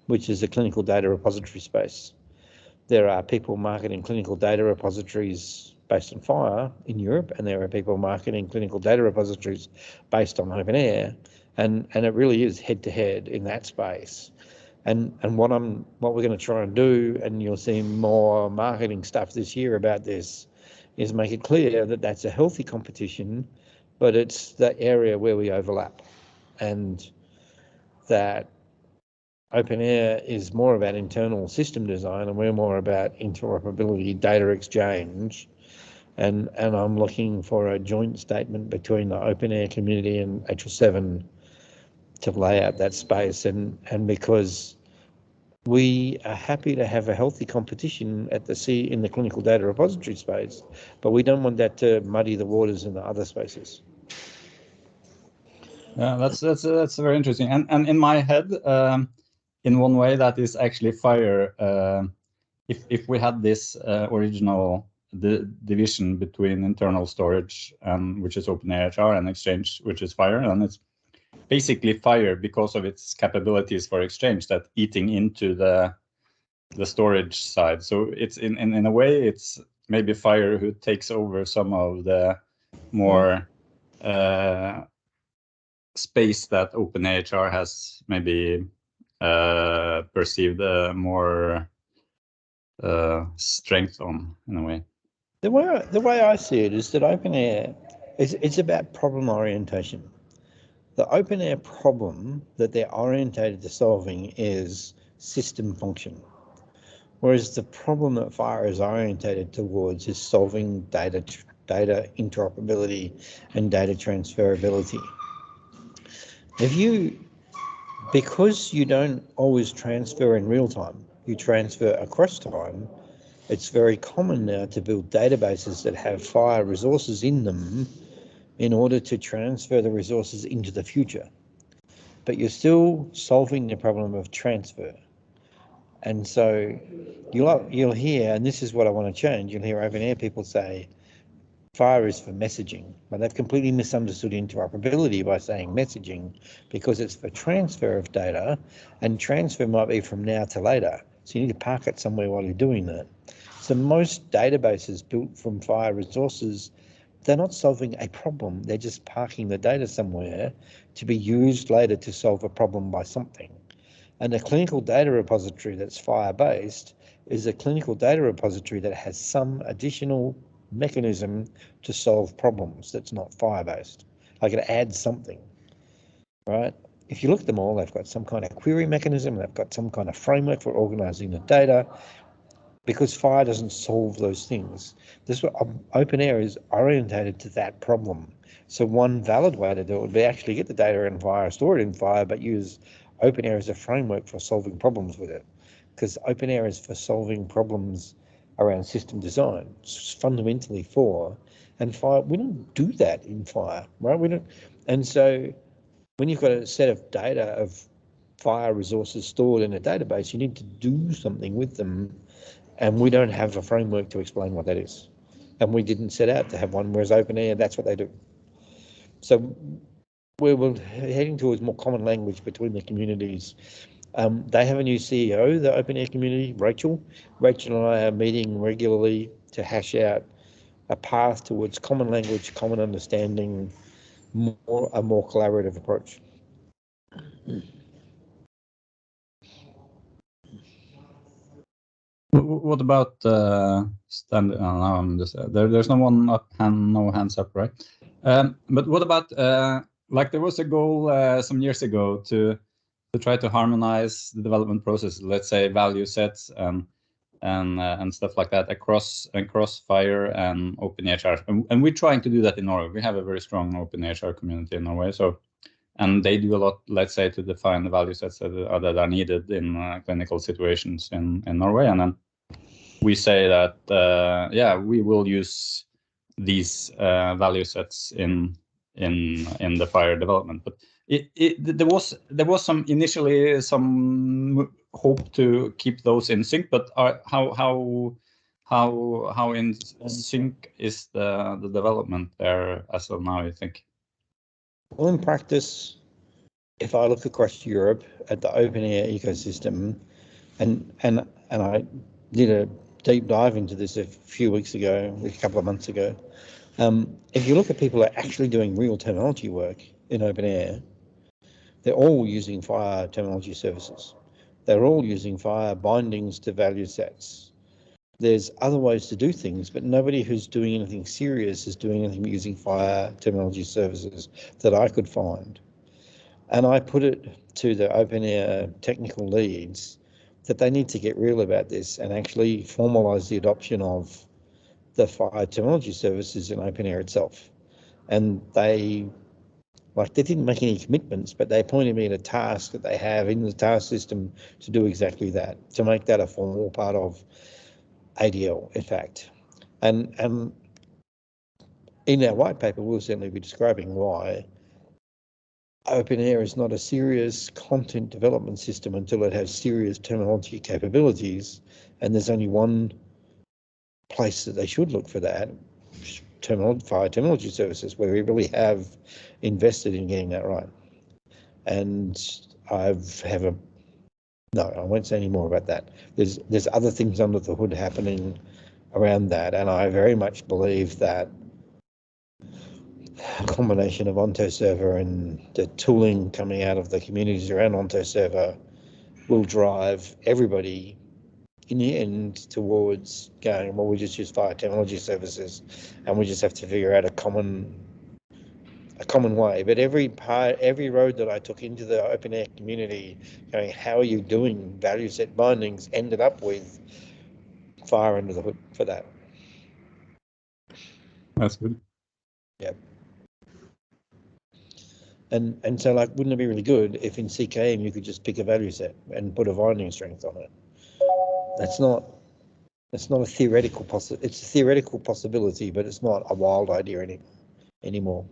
which is the clinical data repository space. There are people marketing clinical data repositories based on FHIR in Europe, and there are people marketing clinical data repositories based on OpenAir, and it really is head to head in that space. And what we're going to try and do, and you'll see more marketing stuff this year about this, is make it clear that that's a healthy competition, but it's the area where we overlap, and that OpenAir is more about internal system design and we're more about interoperability, data exchange, and I'm looking for a joint statement between the OpenAir community and HL7 to lay out that space, and because we are happy to have a healthy competition in the clinical data repository space, but we don't want that to muddy the waters in the other spaces. Yeah, that's very interesting. And in my head, in one way, that is actually FHIR. If we had this original division between internal storage, which is OpenAIHR, and Exchange, which is FHIR, and it's basically FHIR because of its capabilities for Exchange that eating into the storage side. So it's in a way it's maybe FHIR who takes over some of the more space that OpenHR has maybe perceived more strength on, in a way. The way I see it is that OpenAIR it's about problem orientation. The OpenAIR problem that they're orientated to solving is system function, whereas the problem that FHIR is orientated towards is solving data interoperability and data transferability. Because you don't always transfer in real time, you transfer across time, it's very common now to build databases that have FHIR resources in them in order to transfer the resources into the future. But you're still solving the problem of transfer. And so you'll hear, and this is what I want to change, you'll hear OpenAIR people say, FHIR is for messaging, but they've completely misunderstood interoperability by saying messaging because it's for transfer of data, and transfer might be from now to later. So you need to park it somewhere while you're doing that. So most databases built from FHIR resources, they're not solving a problem, they're just parking the data somewhere to be used later to solve a problem by something. And a clinical data repository that's FHIR based is a clinical data repository that has some additional mechanism to solve problems that's not FHIR based. Like it adds something, right? If you look at them all, they've got some kind of query mechanism, they've got some kind of framework for organizing the data, because FHIR doesn't solve those things. This OpenAIR is orientated to that problem. So one valid way to do it would be actually get the data in FHIR, store it in FHIR, but use OpenAIR as a framework for solving problems with it. Because OpenAIR is for solving problems around system design, it's fundamentally for, and FHIR, we don't do that in FHIR, right? We don't, and so when you've got a set of data of FHIR resources stored in a database, you need to do something with them. And we don't have a framework to explain what that is. And we didn't set out to have one, whereas OpenAIR, that's what they do. So we're heading towards more common language between the communities. They have a new CEO, the OpenAIR community, Rachel. Rachel and I are meeting regularly to hash out a path towards common language, common understanding, a more collaborative approach. What about standard? Now I'm just there's no one up and no hands up, right? But what about like there was a goal some years ago to try to harmonize the development process, let's say value sets and stuff like that across FHIR and OpenHR, and we're trying to do that in Norway. We have a very strong OpenHR community in Norway, so. And they do a lot, let's say, to define the value sets that are needed in clinical situations in Norway. And then we say that, yeah, we will use these value sets in the FHIR development. But there was some initially some hope to keep those in sync. But how in sync is the development there as of now, you think? Well, in practice, if I look across Europe at the OpenAIR ecosystem, and I did a deep dive into this a few weeks ago, a couple of months ago, if you look at people who are actually doing real terminology work in OpenAIR, they're all using FHIR terminology services. They're all using FHIR bindings to value sets. There's other ways to do things, but nobody who's doing anything serious is doing anything using FHIR terminology services that I could find. And I put it to the OpenAIR technical leads that they need to get real about this and actually formalize the adoption of the FHIR terminology services in OpenAIR itself. And they didn't make any commitments, but they pointed me at a task that they have in the task system to do exactly that, to make that a formal part of ADL, in fact. And in our white paper, we'll certainly be describing why OpenAIR is not a serious content development system until it has serious terminology capabilities. And there's only one place that they should look for that, FHIR terminology services, where we really have invested in getting that right. And I won't say any more about that. There's other things under the hood happening around that, and I very much believe that a combination of Onto Server and the tooling coming out of the communities around Onto Server will drive everybody in the end towards going, well, we just use FHIR technology services, and we just have to figure out a common way. But every road that I took into the open air community, going, how are you doing value set bindings, ended up with FHIR under the hood for that. That's good. Yep. And so, like, wouldn't it be really good if in CKM you could just pick a value set and put a binding strength on it? That's not a theoretical it's a theoretical possibility, but it's not a wild idea anymore.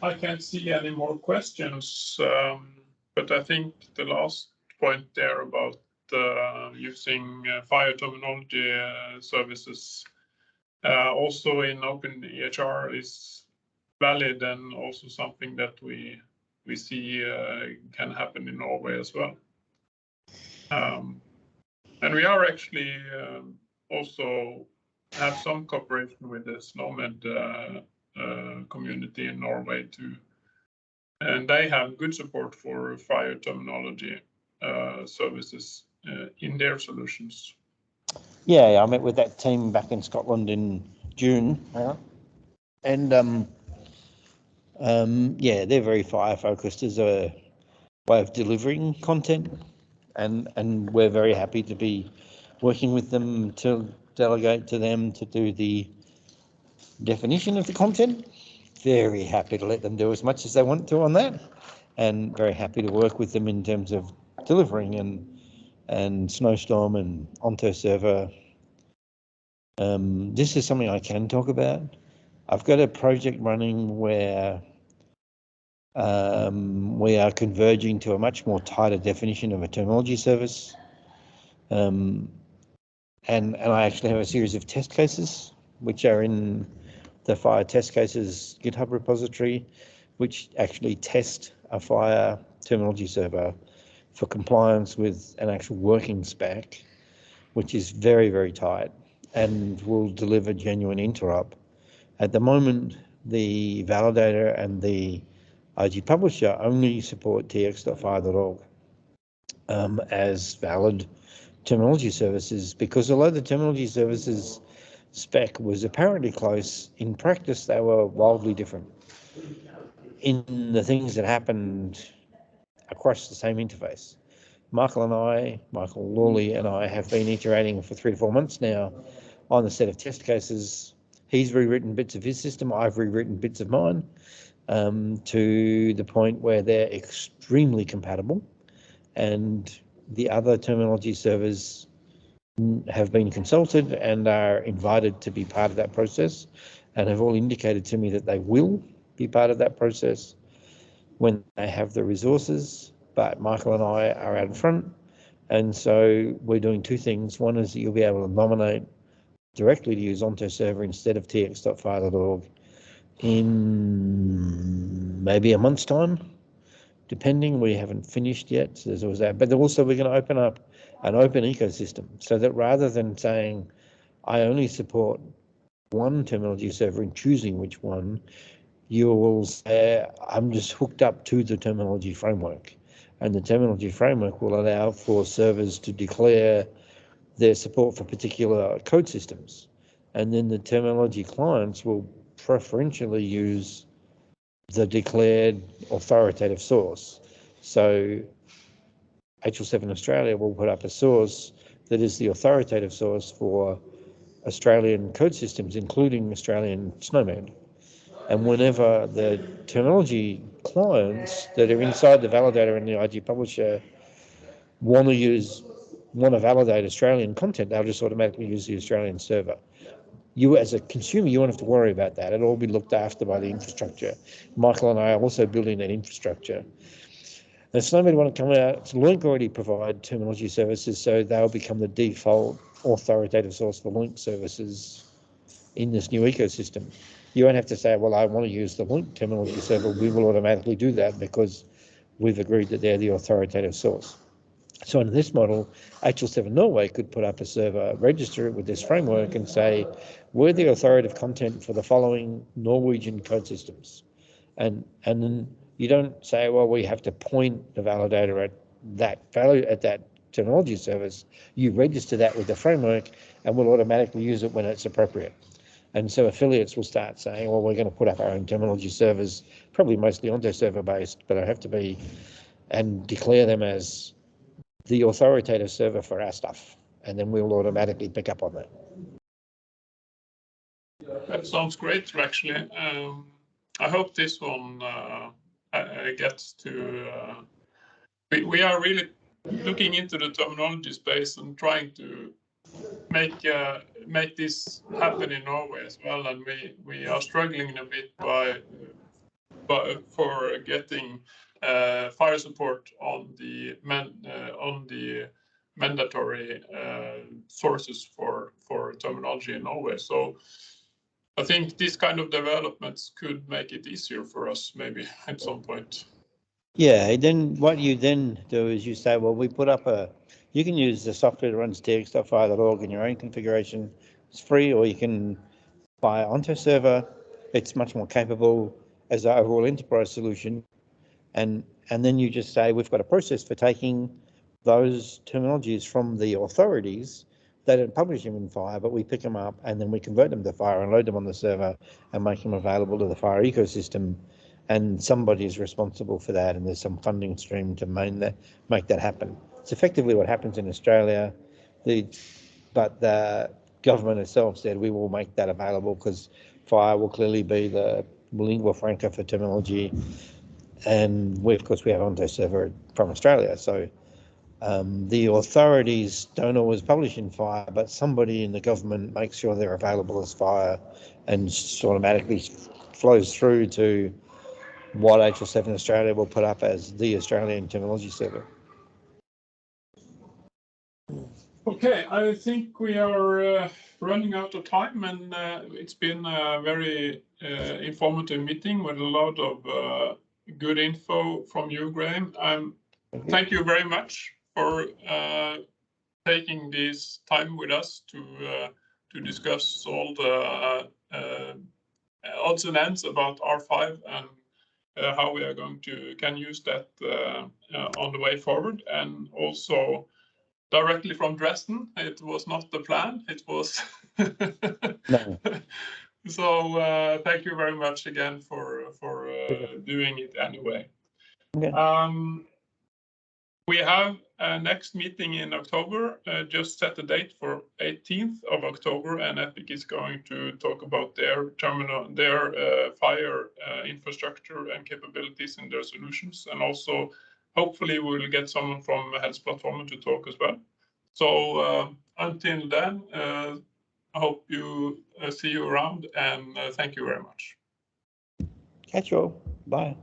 I can't see any more questions, but I think the last point there about using FHIR terminology services also in Open EHR is valid, and also something that we see can happen in Norway as well. And we are actually also have some cooperation with the SNOMED community in Norway too, and they have good support for FHIR terminology services in their solutions. Yeah, I met with that team back in Scotland in June, and yeah, they're very FHIR focused as a way of delivering content, and we're very happy to be working with them to delegate to them to do the definition of the content. Very happy to let them do as much as they want to on that, and very happy to work with them in terms of delivering and Snowstorm and Onto Server. This is something I can talk about. I've got a project running where we are converging to a much more tighter definition of a terminology service. And I actually have a series of test cases which are in the FHIR test cases GitHub repository, which actually test a FHIR terminology server for compliance with an actual working spec, which is very, very tight and will deliver genuine interop. At the moment, the validator and the IG publisher only support tx.fhir.org as valid terminology services, because although the terminology services spec was apparently close, in practice they were wildly different in the things that happened across the same interface. Michael Lawley and I have been iterating for 3 to 4 months now on a set of test cases. He's rewritten bits of his system, I've rewritten bits of mine, to the point where they're extremely compatible, and the other terminology servers have been consulted and are invited to be part of that process, and have all indicated to me that they will be part of that process when they have the resources. But Michael and I are out in front, and so we're doing 2 things. One is that you'll be able to nominate directly to use Onto Server instead of tx.fhir.org in maybe a month's time, depending. We haven't finished yet, so there's always that. But also we're going to open up an open ecosystem, so that rather than saying I only support one terminology server and choosing which one, you will say I'm just hooked up to the terminology framework, and the terminology framework will allow for servers to declare their support for particular code systems, and then the terminology clients will preferentially use the authoritative source. So HL7 Australia will put up a source that is the authoritative source for Australian code systems, including Australian SNOMED. And whenever the terminology clients that are inside the validator and the IG publisher want to validate Australian content, they'll just automatically use the Australian server. You as a consumer, you won't have to worry about that. It'll all be looked after by the infrastructure. Michael and I are also building that infrastructure. And SNOMED want to come out, so Link already provide terminology services, so they'll become the default authoritative source for Link services in this new ecosystem. You won't have to say, well, I want to use the link terminology server. We will automatically do that because we've agreed that they're the authoritative source. So in this model, HL7 Norway could put up a server, register it with this framework and say, we're the authoritative content for the following Norwegian code systems. And then you don't say, well, we have to point the validator at that value, at that terminology service. You register that with the framework and we'll automatically use it when it's appropriate. And so affiliates will start saying, well, we're going to put up our own terminology servers, probably mostly Onto server based, but I have to be, and declare them as the authoritative server for our stuff. And then we'll automatically pick up on that. That sounds great, actually. I hope this one gets to... we are really looking into the terminology space and trying to make this happen in Norway as well, and we are struggling a bit for getting FHIR support on the mandatory sources for terminology in Norway. So I think this kind of developments could make it easier for us maybe at some point. Yeah, then what you then do is you say, well, we put up you can use the software that runs tx.fhir.org in your own configuration. It's free, or you can buy Onto server. It's much more capable as an overall enterprise solution. And then you just say, we've got a process for taking those terminologies from the authorities. They don't publish them in FHIR, but we pick them up and then we convert them to FHIR and load them on the server and make them available to the FHIR ecosystem. And somebody is responsible for that, and there's some funding stream to make that happen. It's effectively what happens in Australia, but the government itself said we will make that available because FHIR will clearly be the lingua franca for terminology, and of course we have Onto server from Australia. So the authorities don't always publish in FHIR, but somebody in the government makes sure they're available as FHIR and automatically flows through to what HL7 Australia will put up as the Australian terminology server. Okay, I think we are running out of time, and it's been a very informative meeting with a lot of good info from you, Grahame. Thank you very much for taking this time with us to discuss all the odds and ends about R5 and how we are can use that on the way forward. And also directly from Dresden, it was not the plan, it was No. So thank you very much again for doing it anyway. Okay. We have a next meeting in October. Just set the date for 18th of October, and Epic is going to talk about their FHIR infrastructure and capabilities in their solutions. And also, hopefully, we'll get someone from Helseplattformen to talk as well. So until then, I hope you see you around, and thank you very much. Catch you all. Bye.